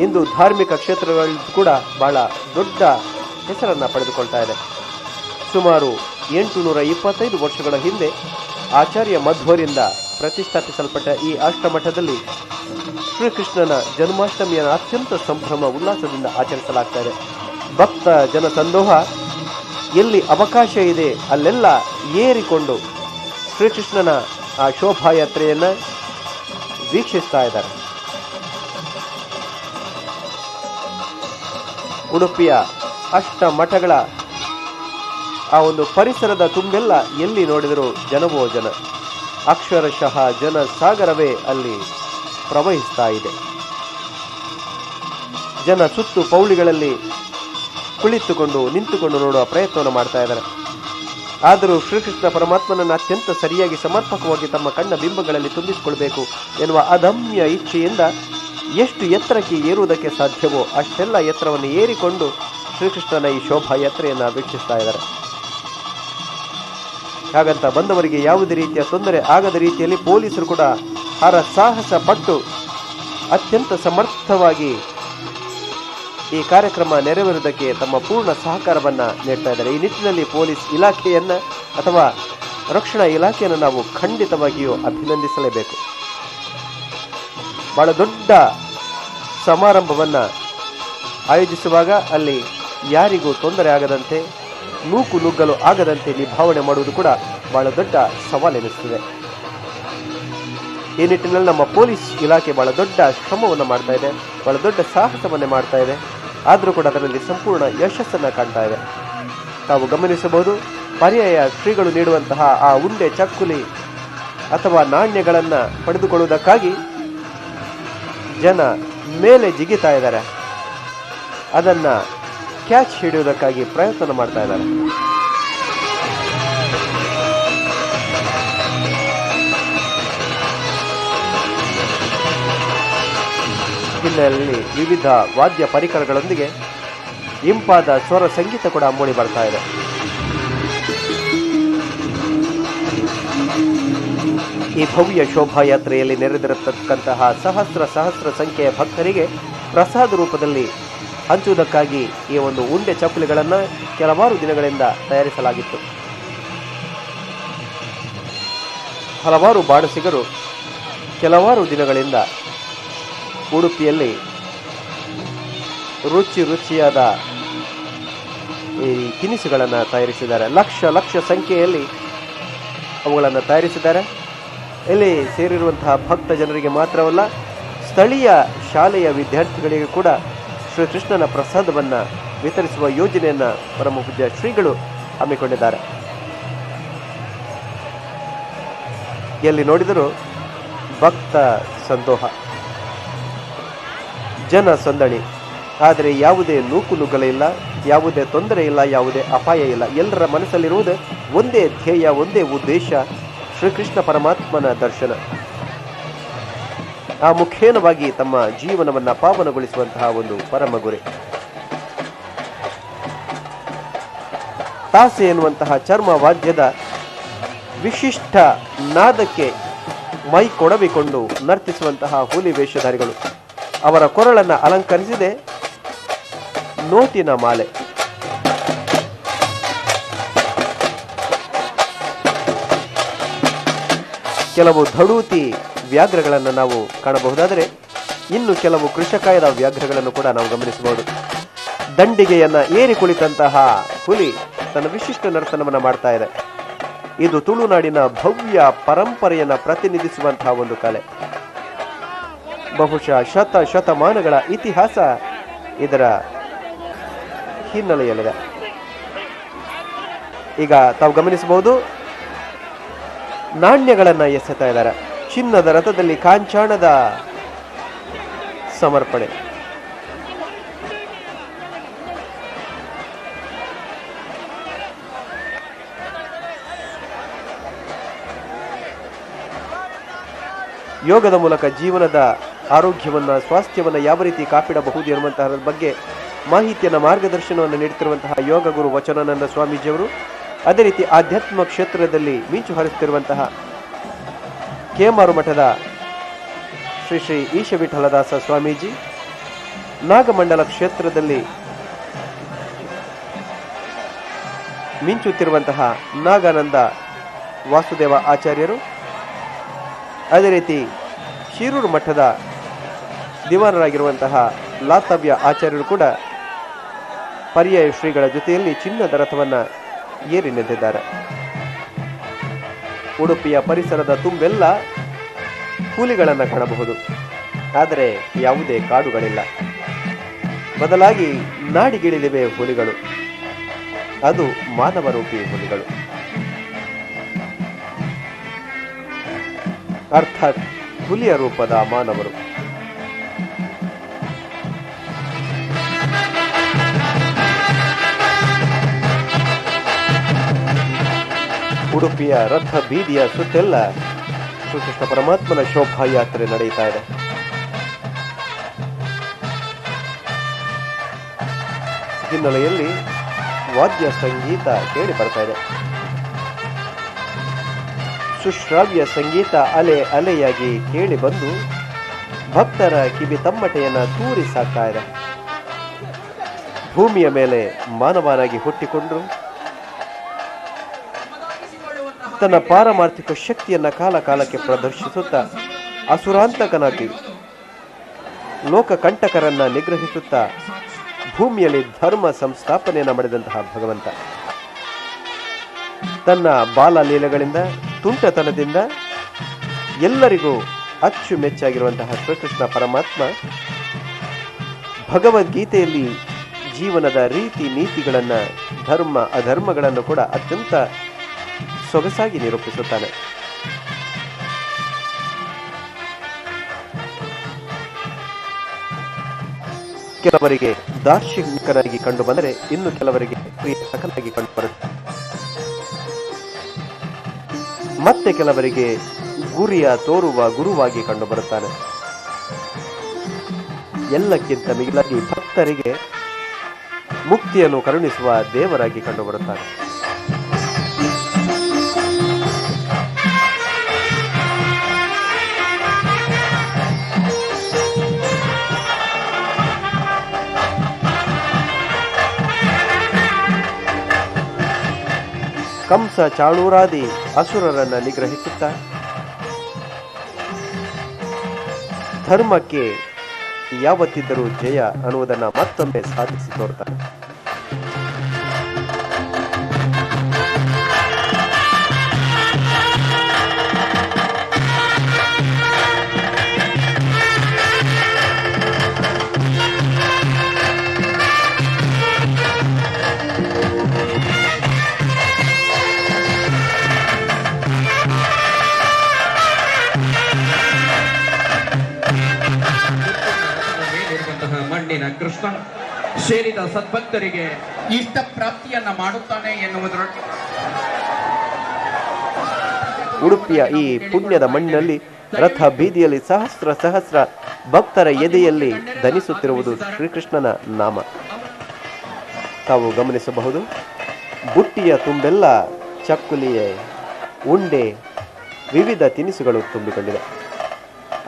ಇಂದು ಧಾರ್ಮಿಕ ಕ್ಷೇತ್ರಗಳಲ್ಲಿ ಕೂಡ ಬಹಳ ದೊಡ್ಡ ಹೆಸರನ್ನು ಪಡೆದುಕೊಳ್ತಾ ಇದೆ. ಸುಮಾರು 825 ವರ್ಷಗಳ ಹಿಂದೆ ಆಚಾರ್ಯ ಮಧ್ವರಿಂದ ಪ್ರತಿಷ್ಠಾಪಿಸಲ್ಪಟ್ಟ ಈ ಅಷ್ಟಮಠದಲ್ಲಿ ಶ್ರೀಕೃಷ್ಣನ ಜನ್ಮಾಷ್ಟಮಿಯನ್ನು ಅತ್ಯಂತ ಸಂಭ್ರಮ ಉಲ್ಲಾಸದಿಂದ ಆಚರಿಸಲಾಗ್ತಾ ಇದೆ. ಭಕ್ತ ಜನಸಂದೋಹ ಎಲ್ಲಿ ಅವಕಾಶ ಇದೆ ಅಲ್ಲೆಲ್ಲ ಏರಿಕೊಂಡು ಶ್ರೀಕೃಷ್ಣನ ಆ ಶೋಭಾಯಾತ್ರೆಯನ್ನು ವೀಕ್ಷಿಸ್ತಾ ಇದ್ದಾರೆ. ಉಡುಪಿಯ ಅಷ್ಟಮಠಗಳ ಆ ಒಂದು ಪರಿಸರದ ತುಂಬೆಲ್ಲ ಎಲ್ಲಿ ನೋಡಿದರೂ ಜನವೋ ಜನ, ಅಕ್ಷರಶಃ ಜನ ಸಾಗರವೇ ಅಲ್ಲಿ ಪ್ರವಹಿಸ್ತಾ ಇದೆ. ಜನ ಸುತ್ತು ಪೌಳಿಗಳಲ್ಲಿ ಕುಳಿತುಕೊಂಡು ನಿಂತುಕೊಂಡು ನೋಡುವ ಪ್ರಯತ್ನವನ್ನು ಮಾಡ್ತಾ ಇದ್ದಾರೆ. ಆದರೂ ಶ್ರೀಕೃಷ್ಣ ಪರಮಾತ್ಮನನ್ನು ಅತ್ಯಂತ ಸರಿಯಾಗಿ ಸಮರ್ಪಕವಾಗಿ ತಮ್ಮ ಕಣ್ಣ ಬಿಂಬಗಳಲ್ಲಿ ತುಂಬಿಸಿಕೊಳ್ಬೇಕು ಎನ್ನುವ ಅದಮ್ಯ ಇಚ್ಛೆಯಿಂದ ಎಷ್ಟು ಎತ್ತರಕ್ಕೆ ಏರುವುದಕ್ಕೆ ಸಾಧ್ಯವೋ ಅಷ್ಟೆಲ್ಲ ಎತ್ತರವನ್ನು ಏರಿಕೊಂಡು ಶ್ರೀಕೃಷ್ಣನ ಈ ಶೋಭಾಯಾತ್ರೆಯನ್ನು ವೀಕ್ಷಿಸ್ತಾ ಇದ್ದಾರೆ. ಹಾಗಂತ ಬಂದವರಿಗೆ ಯಾವುದೇ ರೀತಿಯ ತೊಂದರೆ ಆಗದ ರೀತಿಯಲ್ಲಿ ಪೊಲೀಸರು ಕೂಡ ಸಾಹಸ ಪಟ್ಟು ಅತ್ಯಂತ ಸಮರ್ಥವಾಗಿ ಈ ಕಾರ್ಯಕ್ರಮ ನೆರವೇರುವುದಕ್ಕೆ ತಮ್ಮ ಪೂರ್ಣ ಸಹಕಾರವನ್ನು ನೀಡ್ತಾ ಇದ್ದಾರೆ. ಈ ನಿಟ್ಟಿನಲ್ಲಿ ಪೊಲೀಸ್ ಇಲಾಖೆಯನ್ನು ಅಥವಾ ರಕ್ಷಣಾ ಇಲಾಖೆಯನ್ನು ನಾವು ಖಂಡಿತವಾಗಿಯೂ ಅಭಿನಂದಿಸಲೇಬೇಕು. ಬಹಳ ದೊಡ್ಡ ಸಮಾರಂಭವನ್ನು ಆಯೋಜಿಸುವಾಗ ಅಲ್ಲಿ ಯಾರಿಗೂ ತೊಂದರೆ ಆಗದಂತೆ, ನೂಕು ನುಗ್ಗಲು ಆಗದಂತೆ ನಿಭಾವಣೆ ಮಾಡುವುದು ಕೂಡ ಬಹಳ ದೊಡ್ಡ ಸವಾಲೆನಿಸ್ತದೆ. ಈ ನಿಟ್ಟಿನಲ್ಲಿ ನಮ್ಮ ಪೊಲೀಸ್ ಇಲಾಖೆ ಬಹಳ ದೊಡ್ಡ ಶ್ರಮವನ್ನು ಮಾಡ್ತಾ ಇದೆ, ಬಹಳ ದೊಡ್ಡ ಸಾಹಸವನ್ನೇ ಮಾಡ್ತಾ ಇದೆ. ಆದರೂ ಕೂಡ ಅದರಲ್ಲಿ ಸಂಪೂರ್ಣ ಯಶಸ್ಸನ್ನು ಕಾಣ್ತಾ ಇದೆ. ತಾವು ಗಮನಿಸಬಹುದು, ಪರ್ಯಾಯ ಶ್ರೀಗಳು ನೀಡುವಂತಹ ಆ ಉಂಡೆ, ಚಕ್ಕುಲಿ ಅಥವಾ ನಾಣ್ಯಗಳನ್ನು ಪಡೆದುಕೊಳ್ಳುವುದಕ್ಕಾಗಿ ಜನ ಮೇಲೆ ಜಿಗಿತಾ ಇದ್ದಾರೆ. ಅದನ್ನ ಕ್ಯಾಚ್ ಹಿಡಿಯುವುದಕ್ಕಾಗಿ ಪ್ರಯತ್ನ ಮಾಡ್ತಾ ಇದ್ದಾರೆ. ಹಿನ್ನೆಲೆಯಲ್ಲಿ ವಿವಿಧ ವಾದ್ಯ ಪರಿಕರಗಳೊಂದಿಗೆ ಇಂಪಾದ ಸ್ವರ ಸಂಗೀತ ಕೂಡ ಮೂಡಿ ಬರ್ತಾ ಇದೆ. ಈ ಭವ್ಯ ಶೋಭಾಯಾತ್ರೆಯಲ್ಲಿ ನೆರೆದಿರತಕ್ಕಂತಹ ಸಹಸ್ರ ಸಂಖ್ಯೆಯ ಭಕ್ತರಿಗೆ ಪ್ರಸಾದ ರೂಪದಲ್ಲಿ ಹಂಚುವುದಕ್ಕಾಗಿ ಈ ಒಂದು ಉಂಡೆ ಚಪ್ಪಲಿಗಳನ್ನು ಕೆಲವಾರು ದಿನಗಳಿಂದ ತಯಾರಿಸಲಾಗಿತ್ತು. ಹಲವಾರು ಬಾಣಸಿಗರು ಕೆಲವಾರು ದಿನಗಳಿಂದ ಉಡುಪಿಯಲ್ಲಿ ರುಚಿಯಾದ ಈ ತಿನಿಸುಗಳನ್ನು ತಯಾರಿಸಿದ್ದಾರೆ. ಲಕ್ಷ ಸಂಖ್ಯೆಯಲ್ಲಿ ಅವುಗಳನ್ನು ತಯಾರಿಸಿದ್ದಾರೆ. ಇಲ್ಲಿ ಸೇರಿರುವಂತಹ ಭಕ್ತ ಜನರಿಗೆ ಮಾತ್ರವಲ್ಲ, ಸ್ಥಳೀಯ ಶಾಲೆಯ ವಿದ್ಯಾರ್ಥಿಗಳಿಗೆ ಕೂಡ ಶ್ರೀಕೃಷ್ಣನ ಪ್ರಸಾದವನ್ನು ವಿತರಿಸುವ ಯೋಜನೆಯನ್ನು ಪರಮ ಪೂಜ್ಯ ಶ್ರೀಗಳು ಹಮ್ಮಿಕೊಂಡಿದ್ದಾರೆ. ಎಲ್ಲಿ ನೋಡಿದರೂ ಭಕ್ತ ಸಂದೋಹ, ಜನ ಸಂದಣಿ. ಆದರೆ ಯಾವುದೇ ನೂಕು ನುಗ್ಗಲ ಇಲ್ಲ, ಯಾವುದೇ ತೊಂದರೆ ಇಲ್ಲ, ಯಾವುದೇ ಅಪಾಯ ಇಲ್ಲ. ಎಲ್ಲರ ಮನಸ್ಸಲ್ಲಿರುವುದು ಒಂದೇ ಧ್ಯೇಯ, ಒಂದೇ ಉದ್ದೇಶ, ಶ್ರೀಕೃಷ್ಣ ಪರಮಾತ್ಮನ ದರ್ಶನ. ಆ ಮುಖೇನವಾಗಿ ತಮ್ಮ ಜೀವನವನ್ನು ಪಾವನಗೊಳಿಸುವಂತಹ ಒಂದು ಪರಮ ಗುರಿ. ತಾಸೆ ಎನ್ನುವಂತಹ ಚರ್ಮ ವಾದ್ಯದ ವಿಶಿಷ್ಟ ನಾದಕ್ಕೆ ಮೈ ಕೊಡವಿಕೊಂಡು ನರ್ತಿಸುವಂತಹ ಹುಲಿ ವೇಷಧಾರಿಗಳು. ಅವರ ಕೊರಳನ್ನು ಅಲಂಕರಿಸಿದೆ ನೋಟಿನ ಮಾಲೆ. ಕೆಲವು ಧಡೂತಿ ವ್ಯಾಘ್ರಗಳನ್ನು ನಾವು ಕಾಣಬಹುದಾದರೆ, ಇನ್ನು ಕೆಲವು ಕೃಷಕಾಯದ ವ್ಯಾಘ್ರಗಳನ್ನು ಕೂಡ ನಾವು ಗಮನಿಸಬಹುದು. ದಂಡಿಗೆಯನ್ನ ಏರಿ ಕುಳಿತಂತಹ ಹುಲಿ ತನ್ನ ವಿಶಿಷ್ಟ ನರ್ತನವನ್ನು ಮಾಡ್ತಾ ಇದೆ. ಇದು ತುಳುನಾಡಿನ ಭವ್ಯ ಪರಂಪರೆಯನ್ನು ಪ್ರತಿನಿಧಿಸುವಂತಹ ಒಂದು ಕಲೆ. ಬಹುಶಃ ಶತಮಾನಗಳ ಇತಿಹಾಸ ಇದರ ಹಿನ್ನೆಲೆಯಲ್ಲಿದೆ. ಈಗ ತಾವು ಗಮನಿಸಬಹುದು, ನಾಣ್ಯಗಳನ್ನ ಎಸೆತಾ ಇದ್ದಾರೆ. ಚಿನ್ನದ ರಥದಲ್ಲಿ ಕಾಂಚಾಣದ ಸಮರ್ಪಣೆ. ಯೋಗದ ಮೂಲಕ ಜೀವನದ ಆರೋಗ್ಯವನ್ನ, ಸ್ವಾಸ್ಥ್ಯವನ್ನ ಯಾವ ರೀತಿ ಕಾಪಿಡಬಹುದು ಎನ್ನುವಂತಹ ಬಗ್ಗೆ ಮಾಹಿತಿಯನ್ನ, ಮಾರ್ಗದರ್ಶನವನ್ನು ನೀಡುತ್ತಿರುವಂತಹ ಯೋಗ ಗುರು ವಚನಾನಂದ ಸ್ವಾಮೀಜಿಯವರು, ಅದೇ ರೀತಿ ಆಧ್ಯಾತ್ಮ ಕ್ಷೇತ್ರದಲ್ಲಿ ಮಿಂಚು ಹರಿಸುತ್ತಿರುವಂತಹ ಕೇಮಾರು ಮಠದ ಶ್ರೀ ಶ್ರೀ ಈಶ ವಿಠಲದಾಸ ಸ್ವಾಮೀಜಿ, ನಾಗಮಂಡಲ ಕ್ಷೇತ್ರದಲ್ಲಿ ಮಿಂಚುತ್ತಿರುವಂತಹ ನಾಗಾನಂದ ವಾಸುದೇವ ಆಚಾರ್ಯರು, ಅದೇ ರೀತಿ ಶಿರೂರು ಮಠದ ದಿವಾನರಾಗಿರುವಂತಹ ಲಾತವ್ಯ ಆಚಾರ್ಯರು ಕೂಡ ಪರ್ಯಾಯ ಶ್ರೀಗಳ ಜೊತೆಯಲ್ಲಿ ಚಿನ್ನದ ರಥವನ್ನು ಏರಿ ನಿಂತಿದ್ದಾರೆ. ಉಡುಪಿಯ ಪರಿಸರದ ತುಂಬೆಲ್ಲ ಹುಲಿಗಳನ್ನು ಕಾಣಬಹುದು, ಆದರೆ ಯಾವುದೇ ಕಾಡುಗಳಿಲ್ಲ. ಬದಲಾಗಿ ನಾಡಿಗಿಳಿದಿವೆ ಹುಲಿಗಳು. ಅದು ಮಾನವರೂಪಿ ಹುಲಿಗಳು, ಅರ್ಥಾತ್ ಹುಲಿಯ ರೂಪದ ಮಾನವರು. ಉಡುಪಿಯ ರಥ ಬೀದಿಯ ಸುತ್ತೆಲ್ಲ ಶ್ರೀಕೃಷ್ಣ ಪರಮಾತ್ಮನ ಶೋಭಾಯಾತ್ರೆ ನಡೆಯುತ್ತಾ ಇದೆ. ಹಿನ್ನೆಲೆಯಲ್ಲಿ ವಾದ್ಯ ಸಂಗೀತ ಕೇಳಿ ಬರ್ತಾ ಇದೆ. ಸುಶ್ರಾವ್ಯ ಸಂಗೀತ ಅಲೆ ಅಲೆಯಾಗಿ ಕೇಳಿ ಬಂದು ಭಕ್ತರ ಕಿವಿ ತಮ್ಮಟೆಯನ್ನ ತೂರಿ ಸಾಕ್ತಾ ಇದೆ. ಭೂಮಿಯ ಮೇಲೆ ಮಾನವನಾಗಿ ಹುಟ್ಟಿಕೊಂಡು ತನ್ನ ಪಾರಮಾರ್ಥಿಕ ಶಕ್ತಿಯನ್ನ ಕಾಲಕ್ಕೆ ಪ್ರದರ್ಶಿಸುತ್ತಾ ಅಸುರಾಂತಕನಾಗಿ ಲೋಕ ಕಂಟಕರನ್ನ ನಿಗ್ರಹಿಸುತ್ತಾ ಭೂಮಿಯಲ್ಲಿ ಧರ್ಮ ಸಂಸ್ಥಾಪನೆಯನ್ನು ಮಾಡಿದಂತಹ ಭಗವಂತ ತನ್ನ ಬಾಲಲೀಲೆಗಳಿಂದ ತುಂಟತನದಿಂದ ಎಲ್ಲರಿಗೂ ಅಚ್ಚುಮೆಚ್ಚಾಗಿರುವಂತಹ ಶ್ರೀಕೃಷ್ಣ ಪರಮಾತ್ಮ ಭಗವದ್ಗೀತೆಯಲ್ಲಿ ಜೀವನದ ರೀತಿ ನೀತಿಗಳನ್ನು ಧರ್ಮ ಅಧರ್ಮಗಳನ್ನು ಕೂಡ ಅತ್ಯಂತ ಸೊಗಸಾಗಿ ನಿರೂಪಿಸುತ್ತಾನೆ. ಕೆಲವರಿಗೆ ದಾರ್ಶನಿಕನಾಗಿ ಕಂಡು ಬಂದರೆ ಇನ್ನು ಕೆಲವರಿಗೆ ಪ್ರಿಯಕನಾಗಿ ಕಂಡು ಬರುತ್ತೆ. ಮತ್ತೆ ಕೆಲವರಿಗೆ ಗುರಿಯ ತೋರುವ ಗುರುವಾಗಿ ಕಂಡು ಬರುತ್ತಾನೆ. ಎಲ್ಲಕ್ಕಿಂತ ಮಿಗಿಲಾಗಿ ಭಕ್ತರಿಗೆ ಮುಕ್ತಿಯನ್ನು ಕರುಣಿಸುವ ದೇವರಾಗಿ ಕಂಡು ಬರುತ್ತಾನೆ. ಕಂಸ ಚಾಣೂರಾದಿ ಅಸುರರನ್ನು ನಿಗ್ರಹಿಸುತ್ತಾ ಧರ್ಮಕ್ಕೆ ಯಾವತ್ತಿದ್ದರೂ ಜಯ ಅನ್ನುವುದನ್ನು ಮತ್ತೊಮ್ಮೆ ಸಾಧಿಸಿ ತೋರ್ತಾನೆ. ಮಣ್ಣಿನ ಕೃಷ್ಣ ಸೇರಿದ ಸದ್ಭಕ್ತರಿಗೆ ಇಷ್ಟ ಪ್ರಾಪ್ತಿಯನ್ನ ಮಾಡುತ್ತಾನೆ ಎನ್ನುವುದರಲ್ಲಿ ಉಡುಪಿಯ ಈ ಪುಣ್ಯದ ಮಣ್ಣಿನಲ್ಲಿ ರಥ ಬೀದಿಯಲ್ಲಿ ಸಹಸ್ರ ಸಹಸ್ರ ಭಕ್ತರ ಎದೆಯಲ್ಲಿ ಧನಿಸುತ್ತಿರುವುದು ಶ್ರೀಕೃಷ್ಣನ ನಾಮ ತಾವು ಗಮನಿಸಬಹುದು. ಬುಟ್ಟಿಯ ತುಂಬೆಲ್ಲ ಚಕ್ಕುಲಿಯೇ ಉಂಡೆ ವಿವಿಧ ತಿನಿಸುಗಳು ತುಂಬಿಕೊಂಡಿದೆ.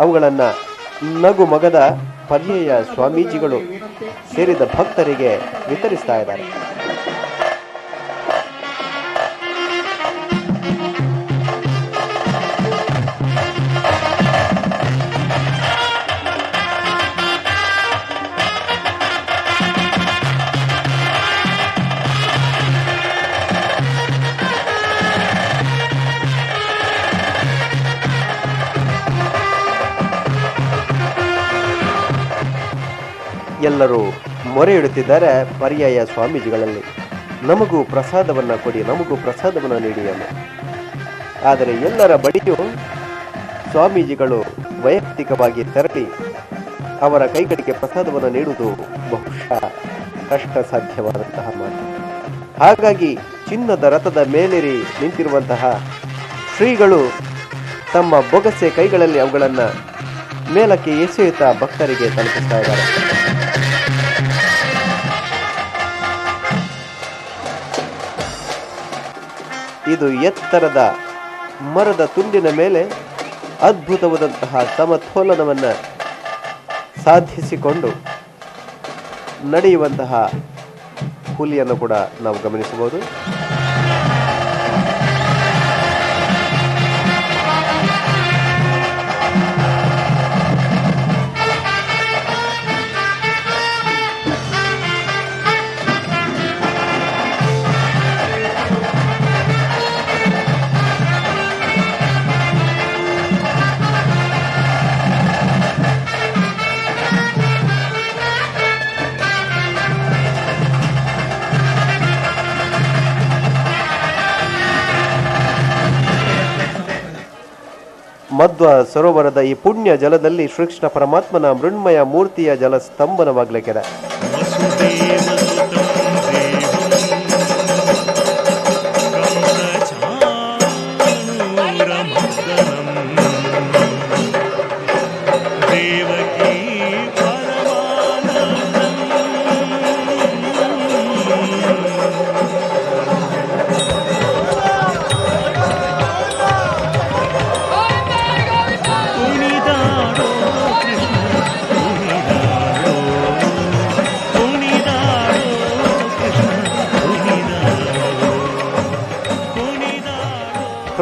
ಅವುಗಳನ್ನು ನಗು ಮಗದ ಪರ್ಯಾಯ ಸ್ವಾಮೀಜಿಗಳು ಸೇರಿದ ಭಕ್ತರಿಗೆ ವಿತರಿಸ್ತಾ ಇದ್ದಾರೆ. ಎಲ್ಲರೂ ಮೊರೆ ಇಡುತ್ತಿದ್ದಾರೆ ಪರ್ಯಾಯ ಸ್ವಾಮೀಜಿಗಳಲ್ಲಿ, ನಮಗೂ ಪ್ರಸಾದವನ್ನು ಕೊಡಿ, ನಮಗೂ ಪ್ರಸಾದವನ್ನು ನೀಡಿ ಎಂದು. ಆದರೆ ಎಲ್ಲರ ಬಳಿಯೂ ಸ್ವಾಮೀಜಿಗಳು ವೈಯಕ್ತಿಕವಾಗಿ ತೆರಳಿ ಅವರ ಕೈಗಳಿಗೆ ಪ್ರಸಾದವನ್ನು ನೀಡುವುದು ಬಹುಶಃ ಕಷ್ಟ ಸಾಧ್ಯವಾದಂತಹ ಮಾತು. ಹಾಗಾಗಿ ಚಿನ್ನದ ರಥದ ಮೇಲೇರಿ ನಿಂತಿರುವಂತಹ ಶ್ರೀಗಳು ತಮ್ಮ ಬೊಗಸೆ ಕೈಗಳಲ್ಲಿ ಅವುಗಳನ್ನು ಮೇಲಕ್ಕೆ ಎಸೆಯುತ್ತಾ ಭಕ್ತರಿಗೆ ತಲುಪಿಸ್ತಾ ಇದ್ದಾರೆ. ಇದು ಎತ್ತರದ ಮರದ ತುಂಡಿನ ಮೇಲೆ ಅದ್ಭುತವಾದಂತಹ ಸಮತೋಲನವನ್ನು ಸಾಧಿಸಿಕೊಂಡು ನಡೆಯುವಂತಹ ಹುಲಿಯನ್ನು ಕೂಡ ನಾವು ಗಮನಿಸಬಹುದು. ಮಧ್ವ ಸರೋವರದ ಈ ಪುಣ್ಯ ಜಲದಲ್ಲಿ ಶ್ರೀಕೃಷ್ಣ ಪರಮಾತ್ಮನ ಮೃಣ್ಮಯ ಮೂರ್ತಿಯ ಜಲ ಸ್ತಂಭನವಾಗಲಿಕ್ಕಿದೆ.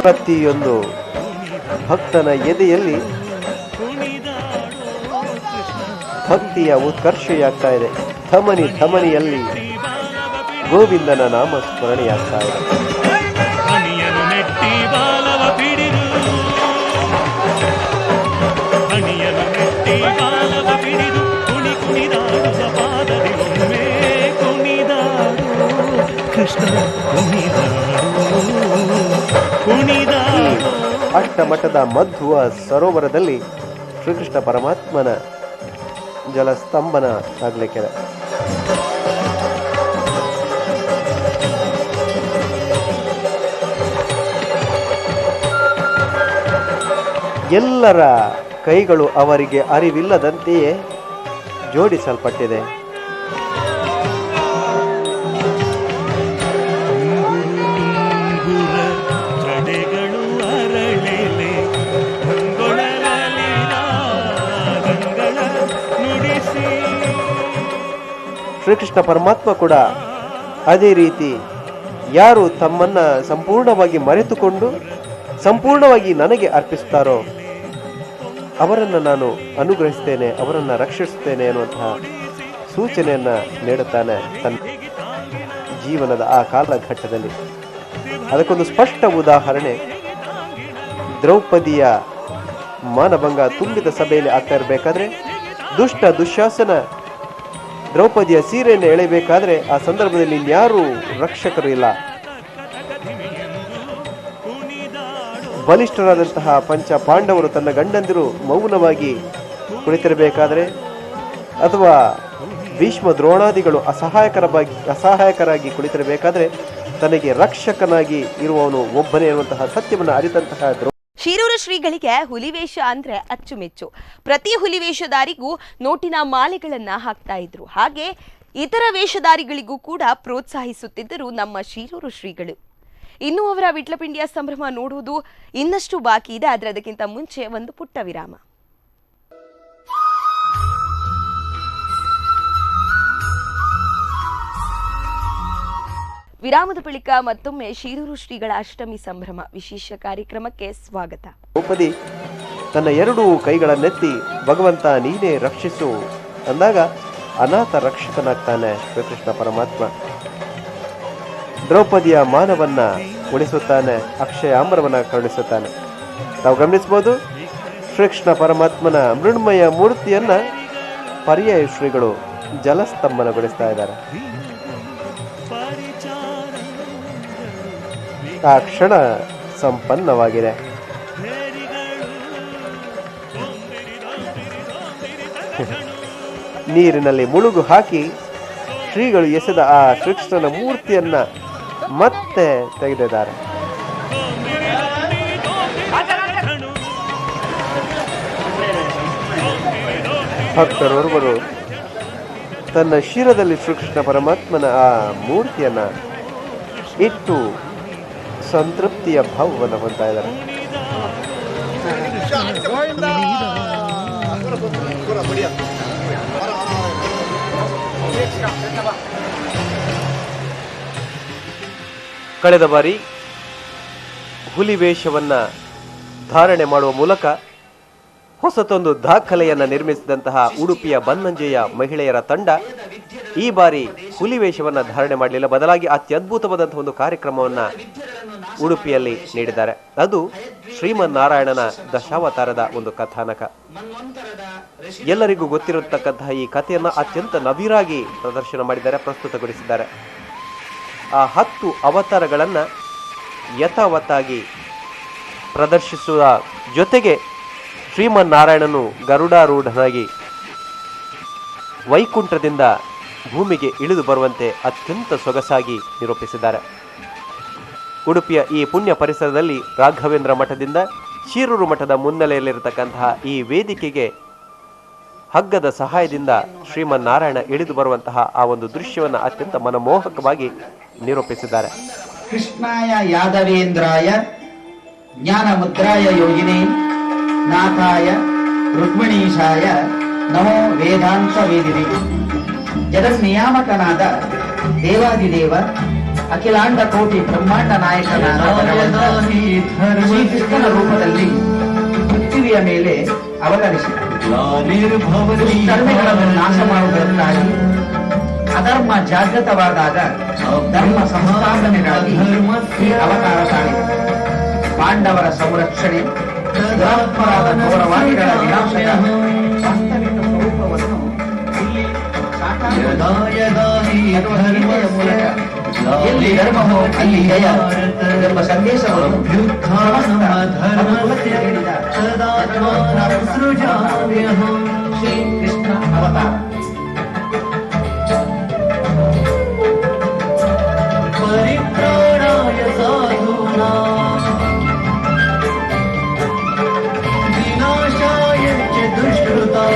ಪ್ರತಿಯೊಂದು ಭಕ್ತನ ಎದೆಯಲ್ಲಿ ಭಕ್ತಿಯ ಉತ್ಕರ್ಷೆಯಾಗ್ತಾ ಇದೆ. ಧಮನಿ ಧಮನಿಯಲ್ಲಿ ಗೋವಿಂದನ ನಾಮ ಸ್ಮರಣೆಯಾಗ್ತಾ ಇದೆ. ಹಣಿಯನು ನೆಟ್ಟಿ ಬಾಲವ ಪಿಡಿದು ಹಣಿಯನು ನೆಟ್ಟಿ ಬಾಲವ ಪಿಡಿದು ಕುಣಿ ಕುಣಿದಾಡುವ ಪಾದದಿ ಒಮ್ಮೆ ಕುಣಿದಾಡು ಕೃಷ್ಣ ಕುಣಿದಾಡು. ಅಷ್ಟಮಠದ ಮಧ್ವ ಸರೋವರದಲ್ಲಿ ಶ್ರೀಕೃಷ್ಣ ಪರಮಾತ್ಮನ ಜಲಸ್ತಂಭನ ಆಗಲಿಕ್ಕಿದೆ. ಎಲ್ಲರ ಕೈಗಳು ಅವರಿಗೆ ಅರಿವಿಲ್ಲದಂತೆಯೇ ಜೋಡಿಸಲ್ಪಟ್ಟಿದೆ. ಶ್ರೀಕೃಷ್ಣ ಪರಮಾತ್ಮ ಕೂಡ ಅದೇ ರೀತಿ ಯಾರು ತಮ್ಮನ್ನ ಸಂಪೂರ್ಣವಾಗಿ ಮರೆತುಕೊಂಡು ಸಂಪೂರ್ಣವಾಗಿ ನನಗೆ ಅರ್ಪಿಸುತ್ತಾರೋ ಅವರನ್ನು ನಾನು ಅನುಗ್ರಹಿಸ್ತೇನೆ, ಅವರನ್ನು ರಕ್ಷಿಸುತ್ತೇನೆ ಅನ್ನುವಂತಹ ಸೂಚನೆಯನ್ನ ನೀಡುತ್ತಾನೆ ತನ್ನ ಜೀವನದ ಆ ಕಾಲಘಟ್ಟದಲ್ಲಿ. ಅದಕ್ಕೊಂದು ಸ್ಪಷ್ಟ ಉದಾಹರಣೆ ದ್ರೌಪದಿಯ ಮಾನಭಂಗ ತುಂಬಿದ ಸಭೆಯಲ್ಲಿ ಆಗ್ತಾ ಇರಬೇಕಾದ್ರೆ ದುಷ್ಟ ದುಶ್ಯಾಸನ ದ್ರೌಪದಿಯ ಸೀರೆಯನ್ನು ಎಳೆಯಬೇಕಾದ್ರೆ ಆ ಸಂದರ್ಭದಲ್ಲಿ ಇನ್ಯಾರೂ ರಕ್ಷಕರು ಇಲ್ಲ. ಬಲಿಷ್ಠರಾದಂತಹ ಪಂಚ ಪಾಂಡವರು ತನ್ನ ಗಂಡಂದಿರು ಮೌನವಾಗಿ ಕುಳಿತಿರಬೇಕಾದ್ರೆ ಅಥವಾ ಭೀಷ್ಮ ದ್ರೋಣಾದಿಗಳು ಅಸಹಾಯಕರಾಗಿ ಕುಳಿತಿರಬೇಕಾದ್ರೆ ತನಗೆ ರಕ್ಷಕನಾಗಿ ಇರುವವನು ಒಬ್ಬನೇ ಎನ್ನುವಂತಹ ಸತ್ಯವನ್ನು ಅರಿತಂತಹ ಶಿರೂರು ಶ್ರೀಗಳಿಗೆ ಹುಲಿವೇಷ ಅಂದ್ರೆ ಅಚ್ಚುಮೆಚ್ಚು. ಪ್ರತಿ ಹುಲಿವೇಷಧಾರಿಗೂ ನೋಟಿನ ಮಾಲೆಗಳನ್ನ ಹಾಕ್ತಾ ಇದ್ರು. ಹಾಗೆ ಇತರ ವೇಷಧಾರಿಗಳಿಗೂ ಕೂಡ ಪ್ರೋತ್ಸಾಹಿಸುತ್ತಿದ್ದರು ನಮ್ಮ ಶಿರೂರು ಶ್ರೀಗಳು. ಇನ್ನು ಅವರ ವಿಟ್ಲಪಿಂಡಿಯ ಸಂಭ್ರಮ ನೋಡುವುದು ಇನ್ನಷ್ಟು ಬಾಕಿ ಇದೆ. ಆದರೆ ಅದಕ್ಕಿಂತ ಮುಂಚೆ ಒಂದು ಪುಟ್ಟ ವಿರಾಮ. ವಿರಾಮದ ಬಳಿಕ ಮತ್ತೊಮ್ಮೆ ಶಿರೂರು ಶ್ರೀಗಳ ಅಷ್ಟಮಿ ಸಂಭ್ರಮ ವಿಶೇಷ ಕಾರ್ಯಕ್ರಮಕ್ಕೆ ಸ್ವಾಗತ. ದ್ರೌಪದಿ ತನ್ನ ಎರಡೂ ಕೈಗಳನ್ನೆತ್ತಿ ಭಗವಂತ ನೀನೇ ರಕ್ಷಿಸು ಅಂದಾಗ ಅನಾಥ ರಕ್ಷಕನಾಗ್ತಾನೆ ಶ್ರೀಕೃಷ್ಣ ಪರಮಾತ್ಮ. ದ್ರೌಪದಿಯ ಮಾನವನ್ನ ಉಳಿಸುತ್ತಾನೆ, ಅಕ್ಷಯಾಂಬರವನ್ನ ಕರುಣಿಸುತ್ತಾನೆ. ತಾವು ಗಮನಿಸಬಹುದು ಶ್ರೀಕೃಷ್ಣ ಪರಮಾತ್ಮನ ಮೃಣ್ಮಯ ಮೂರ್ತಿಯನ್ನ ಪರ್ಯಾಯ ಶ್ರೀಗಳು ಜಲಸ್ತಂಭನಗೊಳಿಸ್ತಾ ಇದ್ದಾರೆ. ಆ ಕ್ಷಣ ಸಂಪನ್ನವಾಗಿದೆ. ನೀರಿನಲ್ಲಿ ಮುಳುಗು ಹಾಕಿ ಶ್ರೀಗಳು ಎಸೆದ ಆ ಶ್ರೀಕೃಷ್ಣನ ಮೂರ್ತಿಯನ್ನ ಮತ್ತೆ ತೆಗೆದಿದ್ದಾರೆ. ಭಕ್ತರೋರ್ವರು ತನ್ನ ಶಿರದಲ್ಲಿ ಶ್ರೀಕೃಷ್ಣ ಪರಮಾತ್ಮನ ಆ ಮೂರ್ತಿಯನ್ನ ಇಟ್ಟು ಸಂತೃಪ್ತಿಯ ಭಾವವನ್ನು ಹೊಂದ್ತಾ ಇದ್ದಾರೆ. ಕಳೆದ ಬಾರಿ ಹುಲಿ ವೇಷವನ್ನ ಧಾರಣೆ ಮಾಡುವ ಮೂಲಕ ಹೊಸತೊಂದು ದಾಖಲೆಯನ್ನ ನಿರ್ಮಿಸಿದಂತಹ ಉಡುಪಿಯ ಬನ್ನಂಜೆಯ ಮಹಿಳೆಯರ ತಂಡ ಈ ಬಾರಿ ಹುಲಿ ವೇಷವನ್ನ ಧಾರಣೆ ಮಾಡಲಿಲ್ಲ, ಬದಲಾಗಿ ಅತ್ಯದ್ಭುತವಾದಂತಹ ಒಂದು ಕಾರ್ಯಕ್ರಮವನ್ನ ಉಡುಪಿಯಲ್ಲಿ ನೀಡಿದ್ದಾರೆ. ಅದು ಶ್ರೀಮನ್ನಾರಾಯಣನ ದಶಾವತಾರದ ಒಂದು ಕಥಾನಕ. ಎಲ್ಲರಿಗೂ ಗೊತ್ತಿರತಕ್ಕಂತಹ ಈ ಕಥೆಯನ್ನ ಅತ್ಯಂತ ನವಿರಾಗಿ ಪ್ರದರ್ಶನ ಮಾಡಿದ್ದಾರೆ, ಪ್ರಸ್ತುತಗೊಳಿಸಿದ್ದಾರೆ. ಆ 10 ಅವತಾರಗಳನ್ನ ಯಥಾವತ್ತಾಗಿ ಪ್ರದರ್ಶಿಸುವ ಜೊತೆಗೆ ಶ್ರೀಮನ್ನಾರಾಯಣನು ಗರುಡಾರೂಢನಾಗಿ ವೈಕುಂಠದಿಂದ ಭೂಮಿಗೆ ಇಳಿದು ಬರುವಂತೆ ಅತ್ಯಂತ ಸೊಗಸಾಗಿ ನಿರೂಪಿಸಿದ್ದಾರೆ. ಉಡುಪಿಯ ಈ ಪುಣ್ಯ ಪರಿಸರದಲ್ಲಿ ರಾಘವೇಂದ್ರ ಮಠದಿಂದ ಶಿರೂರು ಮಠದ ಮುನ್ನೆಲೆಯಲ್ಲಿರತಕ್ಕಂತಹ ಈ ವೇದಿಕೆಗೆ ಹಗ್ಗದ ಸಹಾಯದಿಂದ ಶ್ರೀಮನ್ನಾರಾಯಣ ಇಳಿದು ಬರುವಂತಹ ಆ ಒಂದು ದೃಶ್ಯವನ್ನು ಅತ್ಯಂತ ಮನಮೋಹಕವಾಗಿ ನಿರೂಪಿಸಿದ್ದಾರೆ. ಕೃಷ್ಣಾಯ ಯಾದವೇಂದ್ರಾಯ ಜ್ಞಾನ ಮುದ್ರಾಯ ಯೋಗಿನೇ ನಾಥಾಯ ರುಕ್ಮಿಣೀಶಾಯ ನಮೋ ವೇದಾಂತ ವೇದಿನಿ. ಜಗನ್ನಿಯಾಮಕನಾದ ದೇವಾದಿದೇವ ಅಖಿಲಾಂಡ ಕೋಟಿ ಬ್ರಹ್ಮಾಂಡ ನಾಯಕನಾದ ಶ್ರೀಕೃಷ್ಣನ ರೂಪದಲ್ಲಿ ಪೃಥ್ವಿಯ ಮೇಲೆ ಅವತರಿಸಿದ ಧರ್ಮಗಳನ್ನು ನಾಶ ಮಾಡುವುದಕ್ಕಾಗಿ ಅಧರ್ಮ ಜಾಗೃತವಾದಾಗ ಧರ್ಮ ಸಂಸ್ಥಾಪನೆಗಾಗಿ ಈ ಅವತಾರ ತಾಳಿದೆ. ಪಾಂಡವರ ಸಂರಕ್ಷಣೆ, ದುರಾತ್ಮರಾದ ಗೌರವಾದಿಗಳ ವಿನಾಶದ ವಾಸ್ತವಿಕ ಸ್ವರೂಪವನ್ನು ಇಲ್ಲಿ ಗೀತೆಯ ಮೂಲಕ ಎಲ್ಲಿ ಧರ್ಮವೋ ಅಲ್ಲಿ ಜಯ ಎಂಬ ಸಂದೇಶವನ್ನು ಹೇಳಿದ ಶ್ರೀ ಕೃಷ್ಣ ಅವತಾರ. ಪರಿತ್ರಾಣಾಯ ಸಾಧೂನಾಂ ವಿನಾಶಾಯ ಚ ದುಷ್ಕೃತಾಂ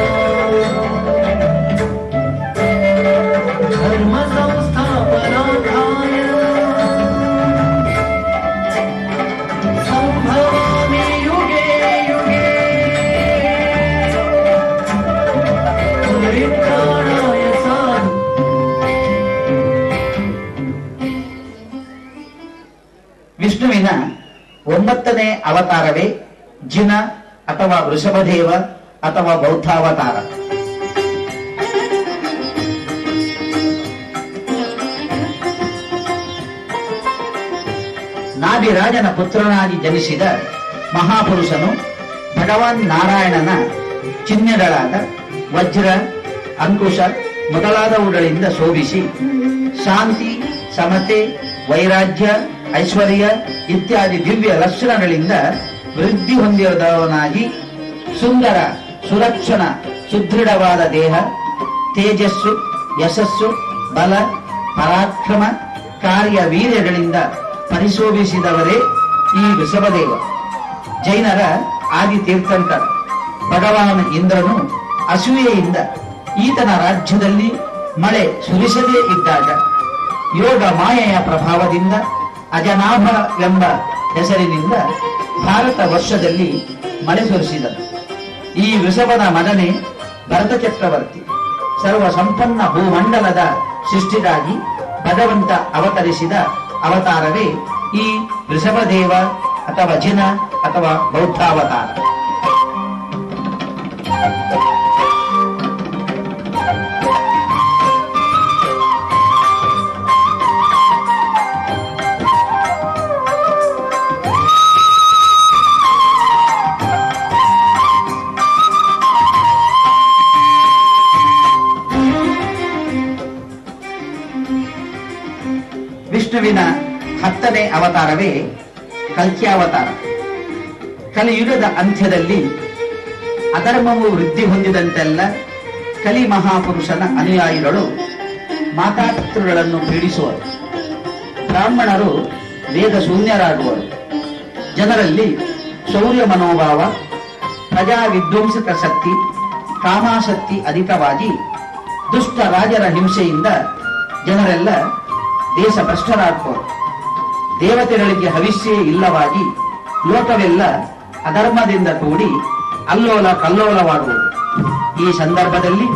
ಧರ್ಮ ಸಂಸ್ಥಾಪನಾರ್ಥಾಯ ಸಂಭವಾಮಿ ಯುಗೇ ಯುಗೇ ಪರಿತ್ರಾಣಾಯ ಸಾಧು. ವಿಷ್ಣುವಿನ 9ನೇ ಅವತಾರವೇ ಜಿನ ಅಥವಾ ವೃಷಭದೇವ ಅಥವಾ ಬೌದ್ಧಾವತಾರ. ನಾಭಿರಾಜನ ಪುತ್ರನಾಗಿ ಜನಿಸಿದ ಮಹಾಪುರುಷನು ಭಗವಾನ್ ನಾರಾಯಣನ ಚಿಹ್ನೆಗಳಾದ ವಜ್ರ, ಅಂಕುಶ ಮೊದಲಾದವುಗಳಿಂದ ಶೋಭಿಸಿ ಶಾಂತಿ, ಸಮತೆ, ವೈರಾಗ್ಯ, ಐಶ್ವರ್ಯ ಇತ್ಯಾದಿ ದಿವ್ಯ ಲಕ್ಷಣಗಳಿಂದ ವೃದ್ಧಿ ಹೊಂದಿದವನಾಗಿ ಸುಂದರ, ಸುಲಕ್ಷಣ, ಸುದೃಢವಾದ ದೇಹ, ತೇಜಸ್ಸು, ಯಶಸ್ಸು, ಬಲ, ಪರಾಕ್ರಮ, ಕಾರ್ಯ ವೀರ್ಯಗಳಿಂದ ಪರಿಶೋಭಿಸಿದವರೇ ಈ ವೃಷಭದೇವ. ಜೈನರ ಆದಿ ತೀರ್ಥಂಕರ ಭಗವಾನ್ ಇಂದ್ರನು ಅಸೂಯೆಯಿಂದ ಈತನ ರಾಜ್ಯದಲ್ಲಿ ಮಳೆ ಸುರಿಸದೇ ಇದ್ದಾಗ ಯೋಗ ಮಾಯೆಯ ಪ್ರಭಾವದಿಂದ ಅಜನಾಭವೆಂಬ ಹೆಸರಿನಿಂದ ಭಾರತ ವರ್ಷದಲ್ಲಿ ಮಳೆ ಸುರಿಸಿದನು. ಈ ವೃಷಭನ ಮಗನೇ ಭರತ ಚಕ್ರವರ್ತಿ. ಸರ್ವ ಸಂಪನ್ನ ಭೂಮಂಡಲದ ಸೃಷ್ಟಿಗಾಗಿ ಭಗವಂತ ಅವತರಿಸಿದ ಅವತಾರವೇ ಈ ವೃಷಭದೇವ ಅಥವಾ ಜಿನ ಅಥವಾ ಬೌದ್ಧಾವತಾರ. ವಿಷ್ಣುವಿನ 10ನೇ ಅವತಾರವೇ ಕಲ್ಕ್ಯಾವತಾರ. ಕಲಿಯುಗದ ಅಂತ್ಯದಲ್ಲಿ ಅಧರ್ಮವು ವೃದ್ಧಿ ಹೊಂದಿದಂತೆಲ್ಲ ಕಲಿ ಮಹಾಪುರುಷನ ಅನುಯಾಯಿಗಳು ಮಾತಾಪಿತೃಗಳನ್ನು ಪೀಡಿಸುವರು. ಬ್ರಾಹ್ಮಣರು ವೇದ ಶೂನ್ಯರಾಗುವರು. ಜನರಲ್ಲಿ ಶೌರ್ಯ ಮನೋಭಾವ, ಪ್ರಜಾ ವಿಧ್ವಂಸಕ ಶಕ್ತಿ, ಕಾಮಾಸಕ್ತಿ ಅಧಿಕವಾಗಿ ದುಷ್ಟ ರಾಜರ ಹಿಂಸೆಯಿಂದ ಜನರೆಲ್ಲ ದೇಶ ಭ್ರಷ್ಟರಾಗುವರು. ದೇವತೆಗಳಿಗೆ ಹವಿಷ್ಯೇ ಇಲ್ಲವಾಗಿ ಲೋಕವೆಲ್ಲ ಅಧರ್ಮದಿಂದ ಕೂಡಿ ಅಲ್ಲೋಲ ಕಲ್ಲೋಲವಾಗುವುದು. ಈ ಸಂದರ್ಭದಲ್ಲಿ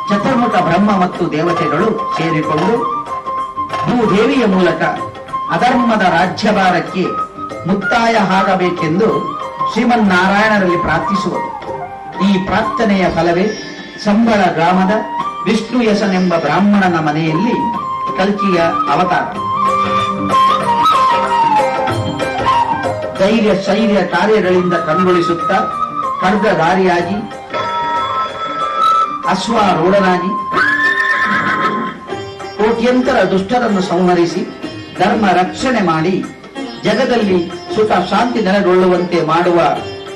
ಚತುರ್ಮುಖ ಬ್ರಹ್ಮ ಮತ್ತು ದೇವತೆಗಳು ಸೇರಿಕೊಂಡು ಭೂದೇವಿಯ ಮೂಲಕ ಅಧರ್ಮದ ರಾಜ್ಯಭಾರಕ್ಕೆ ಮುಕ್ತಾಯ ಆಗಬೇಕೆಂದು ಶ್ರೀಮನ್ನಾರಾಯಣರಲ್ಲಿ ಪ್ರಾರ್ಥಿಸುವರು. ಈ ಪ್ರಾರ್ಥನೆಯ ಫಲವೇ ಸಂಬಳ ಗ್ರಾಮದ ವಿಷ್ಣುಯಸನೆಂಬ ಬ್ರಾಹ್ಮಣನ ಮನೆಯಲ್ಲಿ ಕಲ್ಕಿಯ ಅವತಾರ. ಧೈರ್ಯ ಶೈರ್ಯ ಕಾರ್ಯಗಳಿಂದ ಕಂಗೊಳಿಸುತ್ತಾ ಖಡ್ಗಧಾರಿಯಾಗಿ, ಅಶ್ವಾರೂಢನಾಗಿ ಕೋಟ್ಯಂತರ ದುಷ್ಟರನ್ನು ಸಂಹರಿಸಿ ಧರ್ಮ ರಕ್ಷಣೆ ಮಾಡಿ ಜಗದಲ್ಲಿ ಸುಖ ಶಾಂತಿ ನೆಲೆಗೊಳ್ಳುವಂತೆ ಮಾಡುವ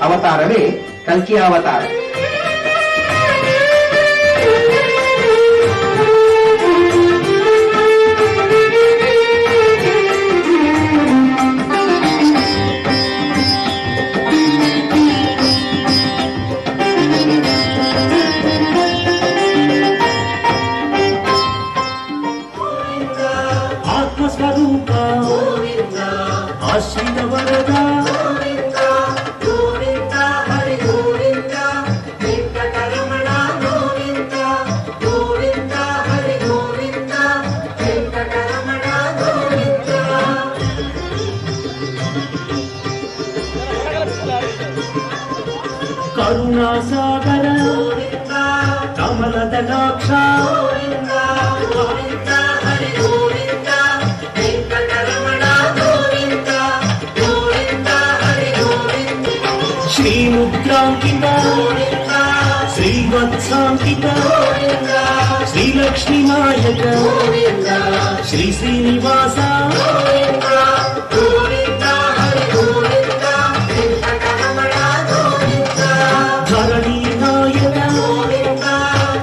ಅವತಾರವೇ ಕಲ್ಕಿಯ ಅವತಾರ. ಆತ್ಮಸ್ವರೂಪ ಆಶ್ರಿತ ವರದ ಕರುಣಾಸಾಗರ ಕಮಲದ ಲಾಕ್ಷ ರುದ್ರಾಕ್ಷ ಶ್ರೀಮುದ್ರಾಂಕಿತ ಶ್ರೀವತ್ಸಾಂಕಿತ ಶ್ರೀಲಕ್ಷ್ಮೀ ನಾಯಕ ಶ್ರೀ ಶ್ರೀನಿವಾಸ ಧರಣಿ ನಾಯಕ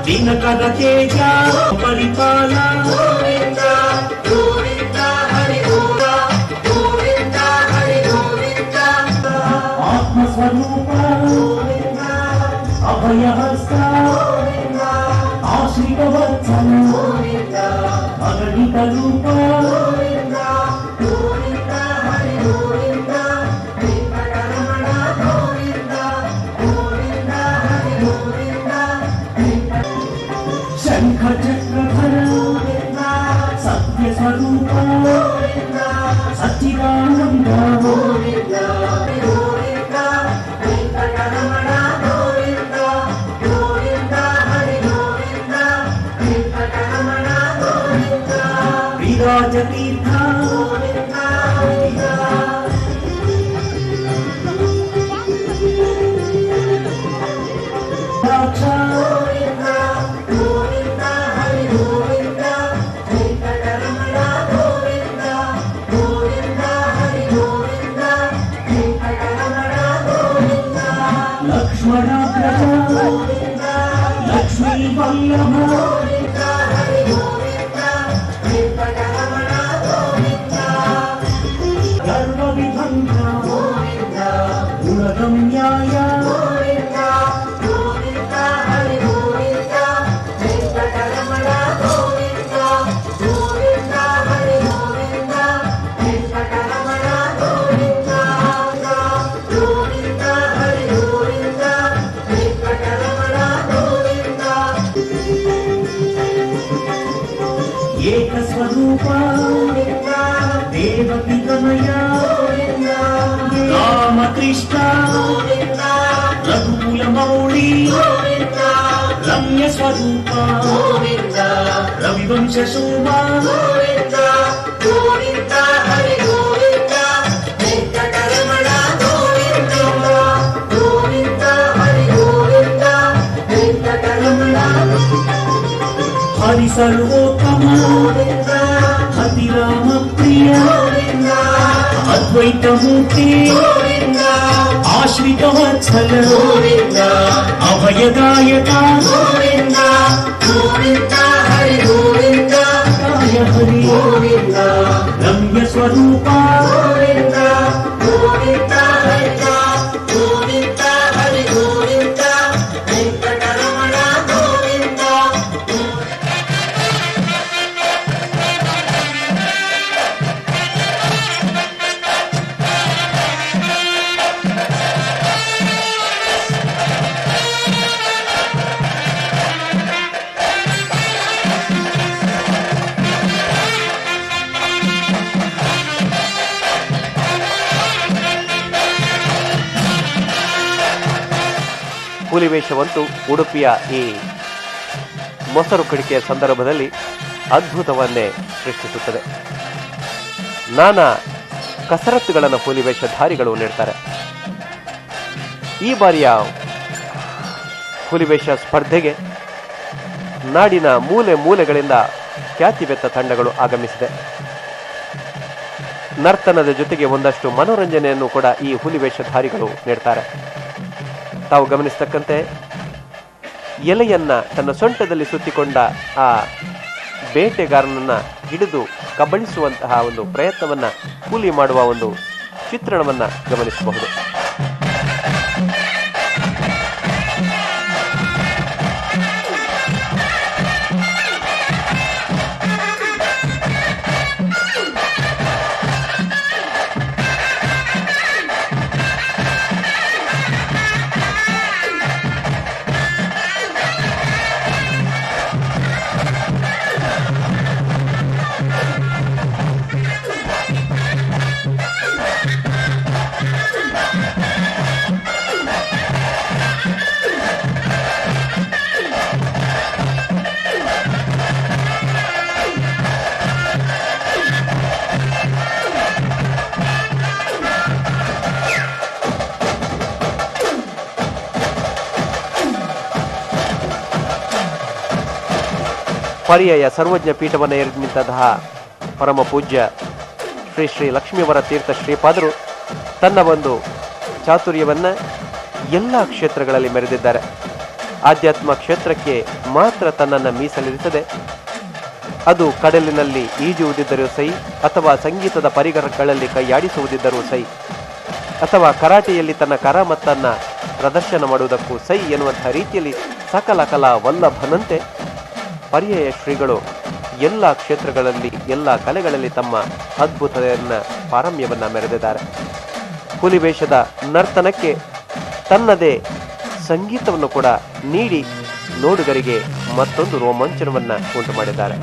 ದಿನಕರ ತೇಜ ಪರಿಪಾಲ ಆತ್ಮಸ್ವರೂಪ ಅಭಯಹಸ್ತ ಆಶ್ರಿತ ವತ್ಸಲ ಅಗಣಿತ ರೂಪ ಶಂಖ ಚಕ್ರಧರ ಸತ್ಯ ಸ್ವರೂಪ ಸಚ್ಚಿದಾನಂದ ವಿರಾಜತೀರ್ಥ ದ್ರಾಕ್ಷ ಲಕ್ಷ್ಮಣಾಗ್ರಜ ಲಕ್ಷ್ಮೀ ವಲ್ಲಭ ಗರ್ವವಿಭಂಗ ಗುಣಗಮ್ಯಾಯ ಏಕಸ್ವರೂಪ ದೇವಕಿ ತನಯ ರಾಮಕೃಷ್ಣ ರಘುಕುಲ ಮೌಳಿ ರಮ್ಯ ಸ್ವರೂಪ ರವಿವಂಶ ಶೋಭ ಹರಿ ಸರ್ವೋತ್ತಮ ಹತಿರಾಮ ಪ್ರಿಯ ಅದ್ವೈತ ಮೂರ್ತಿ ಆಶ್ರಿತ ವತ್ಸಲ ಅಭಯದಾಯಕ ಕಾಯ ಹರಿ ರಮ್ಯ ಸ್ವರೂಪ ಹುಲಿವೇಷವಂತೂ ಉಡುಪಿಯ ಈ ಮೊಸರು ಕಡಿಕೆಯ ಸಂದರ್ಭದಲ್ಲಿ ಅದ್ಭುತವನ್ನೇ ಸೃಷ್ಟಿಸುತ್ತದೆ. ನಾನಾ ಕಸರತ್ತುಗಳನ್ನು ಹುಲಿವೇಷಧಾರಿಗಳು ನೀಡ್ತಾರೆ. ಈ ಬಾರಿಯ ಹುಲಿವೇಷ ಸ್ಪರ್ಧೆಗೆ ನಾಡಿನ ಮೂಲೆ ಮೂಲೆಗಳಿಂದ ಖ್ಯಾತಿವೆತ್ತ ತಂಡಗಳು ಆಗಮಿಸಿದೆ. ನರ್ತನದ ಜೊತೆಗೆ ಒಂದಷ್ಟು ಮನೋರಂಜನೆಯನ್ನು ಕೂಡ ಈ ಹುಲಿವೇಷಧಾರಿಗಳು ನೀಡ್ತಾರೆ. ತಾವು ಗಮನಿಸತಕ್ಕಂತೆ ಎಲೆಯನ್ನ ತನ್ನ ಸೊಂಟದಲ್ಲಿ ಸುತ್ತಿಕೊಂಡ ಆ ಬೇಟೆಗಾರನನ್ನ ಹಿಡಿದು ಕಬಳಿಸುವಂತಹ ಒಂದು ಪ್ರಯತ್ನವನ್ನ ಹುಲಿ ಮಾಡುವ ಒಂದು ಚಿತ್ರಣವನ್ನ ಗಮನಿಸಬಹುದು. ಪರ್ಯಾಯ ಸರ್ವಜ್ಞ ಪೀಠವನ್ನು ಏರಿ ನಿಂತಹ ಪರಮ ಪೂಜ್ಯ ಶ್ರೀ ಶ್ರೀ ಲಕ್ಷ್ಮೀವರ ತೀರ್ಥ ಶ್ರೀಪಾದರು ತನ್ನ ಒಂದು ಚಾತುರ್ಯವನ್ನು ಎಲ್ಲ ಕ್ಷೇತ್ರಗಳಲ್ಲಿ ಮೆರೆದಿದ್ದಾರೆ. ಆಧ್ಯಾತ್ಮ ಕ್ಷೇತ್ರಕ್ಕೆ ಮಾತ್ರ ತನ್ನನ್ನು ಮೀಸಲಿರಿಸದೆ ಅದು ಕಡಲಿನಲ್ಲಿ ಈಜುವುದಿದ್ದರೂ ಸೈ, ಅಥವಾ ಸಂಗೀತದ ಪರಿಕರಗಳಲ್ಲಿ ಕೈಯಾಡಿಸುವುದಿದ್ದರೂ ಸೈ, ಅಥವಾ ಕರಾಟೆಯಲ್ಲಿ ತನ್ನ ಕರಾಮತ್ತನ್ನು ಪ್ರದರ್ಶನ ಮಾಡುವುದಕ್ಕೂ ಸೈ ಎನ್ನುವಂತಹ ರೀತಿಯಲ್ಲಿ ಸಕಲ ಕಲಾ ವಲ್ಲಭನಂತೆ ಪರ್ಯಾಯ ಶ್ರೀಗಳು ಎಲ್ಲ ಕ್ಷೇತ್ರಗಳಲ್ಲಿ ಎಲ್ಲ ಕಲೆಗಳಲ್ಲಿ ತಮ್ಮ ಅದ್ಭುತತೆಯನ್ನು ಪಾರಮ್ಯವನ್ನು ಮೆರೆದಿದ್ದಾರೆ. ಹುಲಿವೇಷದ ನರ್ತನಕ್ಕೆ ತನ್ನದೇ ಸಂಗೀತವನ್ನು ಕೂಡ ನೀಡಿ ನೋಡುಗರಿಗೆ ಮತ್ತೊಂದು ರೋಮಾಂಚನವನ್ನು ಉಂಟು ಮಾಡಿದ್ದಾರೆ.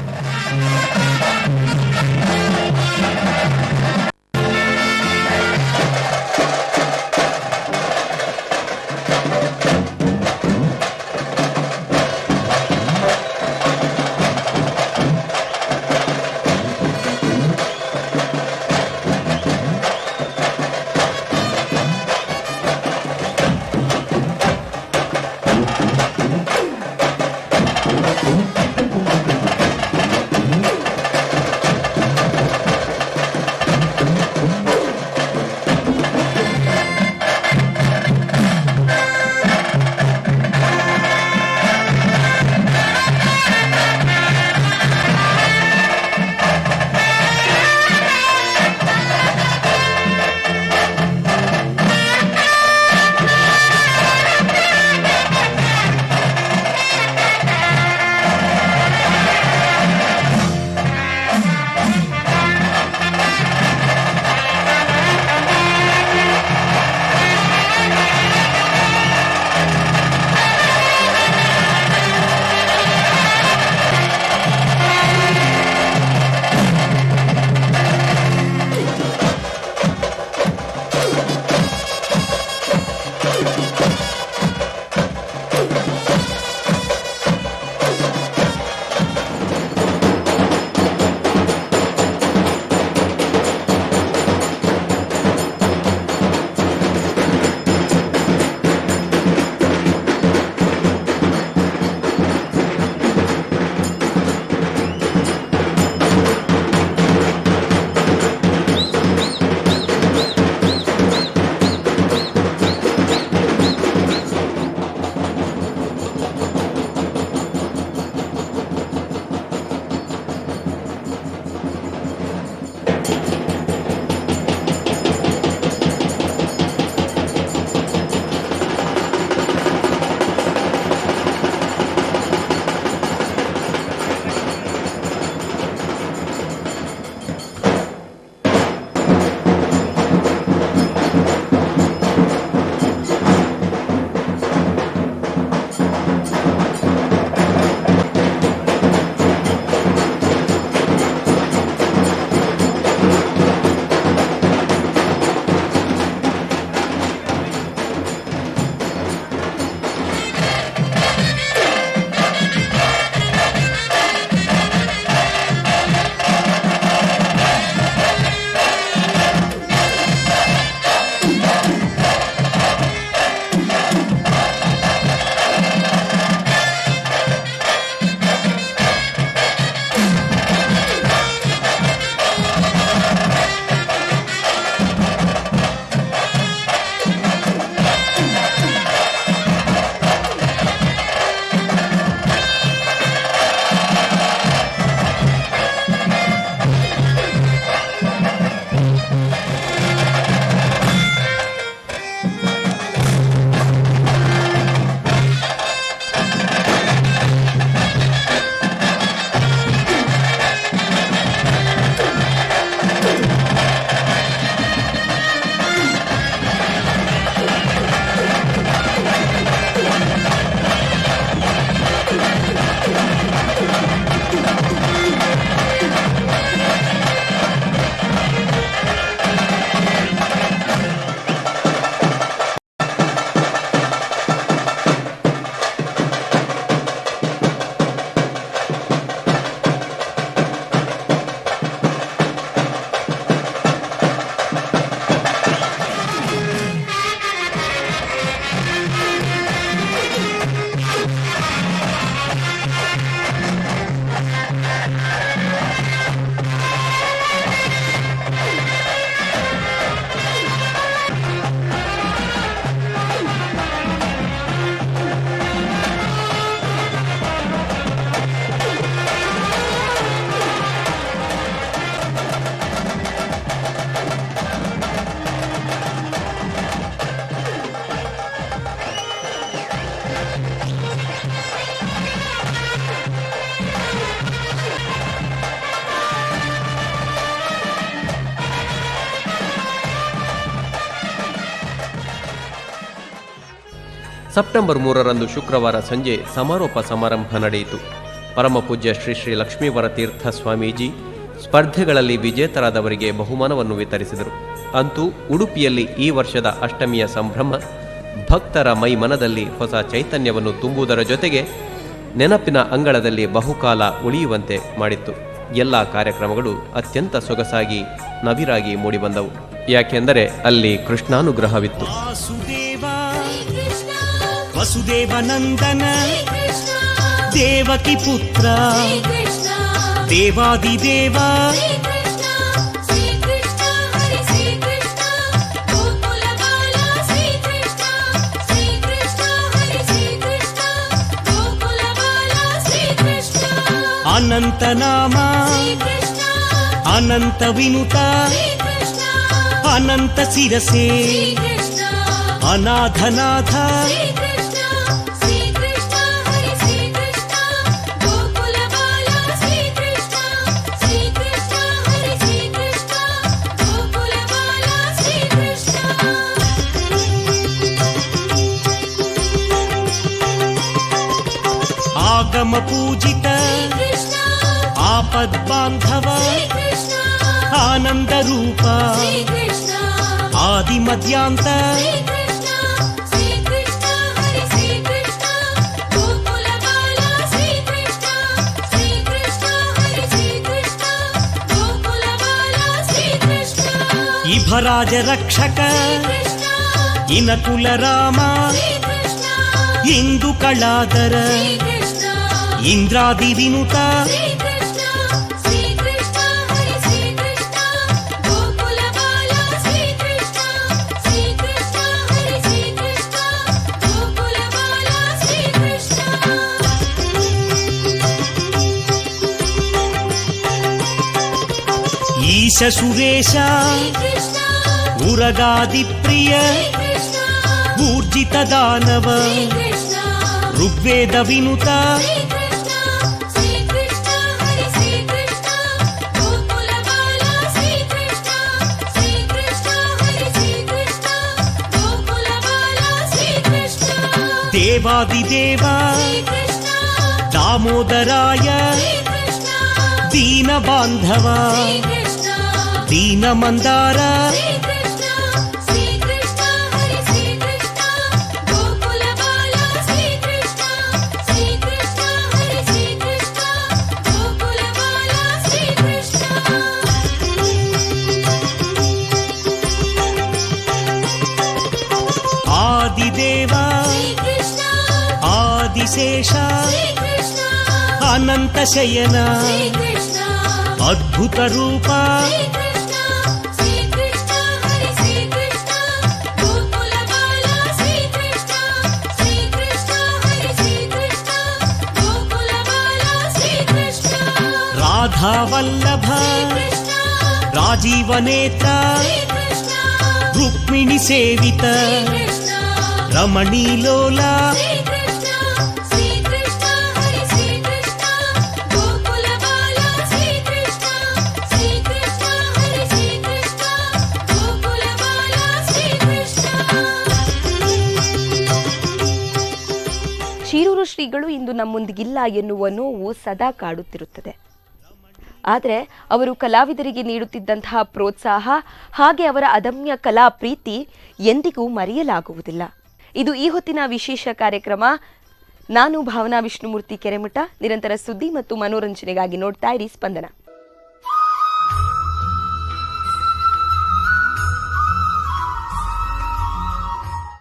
ಸೆಪ್ಟೆಂಬರ್ 3ರಂದು ಶುಕ್ರವಾರ ಸಂಜೆ ಸಮಾರೋಪ ಸಮಾರಂಭ ನಡೆಯಿತು. ಪರಮಪೂಜ್ಯ ಶ್ರೀ ಶ್ರೀ ಲಕ್ಷ್ಮೀವರ ತೀರ್ಥ ಸ್ವಾಮೀಜಿ ಸ್ಪರ್ಧೆಗಳಲ್ಲಿ ವಿಜೇತರಾದವರಿಗೆ ಬಹುಮಾನವನ್ನು ವಿತರಿಸಿದರು. ಅಂತೂ ಉಡುಪಿಯಲ್ಲಿ ಈ ವರ್ಷದ ಅಷ್ಟಮಿಯ ಸಂಭ್ರಮ ಭಕ್ತರ ಮೈ ಮನದಲ್ಲಿ ಹೊಸ ಚೈತನ್ಯವನ್ನು ತುಂಬುವುದರ ಜೊತೆಗೆ ನೆನಪಿನ ಅಂಗಳದಲ್ಲಿ ಬಹುಕಾಲ ಉಳಿಯುವಂತೆ ಮಾಡಿತ್ತು. ಎಲ್ಲ ಕಾರ್ಯಕ್ರಮಗಳು ಅತ್ಯಂತ ಸೊಗಸಾಗಿ ನವಿರಾಗಿ ಮೂಡಿಬಂದವು. ಯಾಕೆಂದರೆ ಅಲ್ಲಿ ಕೃಷ್ಣಾನುಗ್ರಹವಿತ್ತು. ವಸುದೇವನಂದನ ದೇವಕಿ ಪುತ್ರ ದೇವಾದಿದೇವ ಅನಂತ ನಾಮ ಅನಂತ ವಿನುತ ಅನಂತ ಶಿರಸೆ ಅನಾಥನಾಥ ಆಗಮ ಪೂಜಿತ ಆಪದ್ಬಾಂಧವ ಆನಂದ ರೂಪ ಆದಿ ಮಧ್ಯಾಂತ ಇಭರಾಜ ರಕ್ಷಕ ಇನಕುಲ ರಾಮ ಇಂದು ಕಳಾದರ ಇಂದ್ರಾದಿ ವಿನುತ ಈಶ ಸುರೇಶ ಉರಗಾದಿ ಪ್ರಿಯ ಊರ್ಜಿತ ದಾನವ ಋಗ್ವೇದ ವಿನುತ ದೇವಾದಿದೇವ ದಾಮೋದರಾಯ ದೀನ ಬಾಂಧವ ದೀನ ಮಂದಾರ ಆದಿದೇವ ಆದಿಶೇಷ ಅನಂತ ಶಯನ ಅದ್ಭುತ ರೂಪ ರಾಧಾ ವಲ್ಲಭ ರಾಜೀವ ನೇತ್ರ ರುಕ್ಮಿಣಿ ಸೇವಿತ ರಮಣೀ ಲೋಲ ಶಿರೂರು ಶ್ರೀಗಳು ಇಂದು ನಮ್ಮೊಂದಿಗಿಲ್ಲ ಎನ್ನುವ ನೋವು ಸದಾ ಕಾಡುತ್ತಿರುತ್ತದೆ. ಆದರೆ ಅವರು ಕಲಾವಿದರಿಗೆ ನೀಡುತ್ತಿದ್ದಂತಹ ಪ್ರೋತ್ಸಾಹ ಹಾಗೆ ಅವರ ಅದಮ್ಯ ಕಲಾ ಪ್ರೀತಿ ಎಂದಿಗೂ ಮರೆಯಲಾಗುವುದಿಲ್ಲ. ಇದು ಈ ಹೊತ್ತಿನ ವಿಶೇಷ ಕಾರ್ಯಕ್ರಮ. ನಾನು ಭಾವನಾ ವಿಷ್ಣುಮೂರ್ತಿ ಕೆರೆಮಠ. ನಿರಂತರ ಸುದ್ದಿ ಮತ್ತು ಮನೋರಂಜನೆಗಾಗಿ ನೋಡ್ತಾ ಇರಿ ಸ್ಪಂದನ.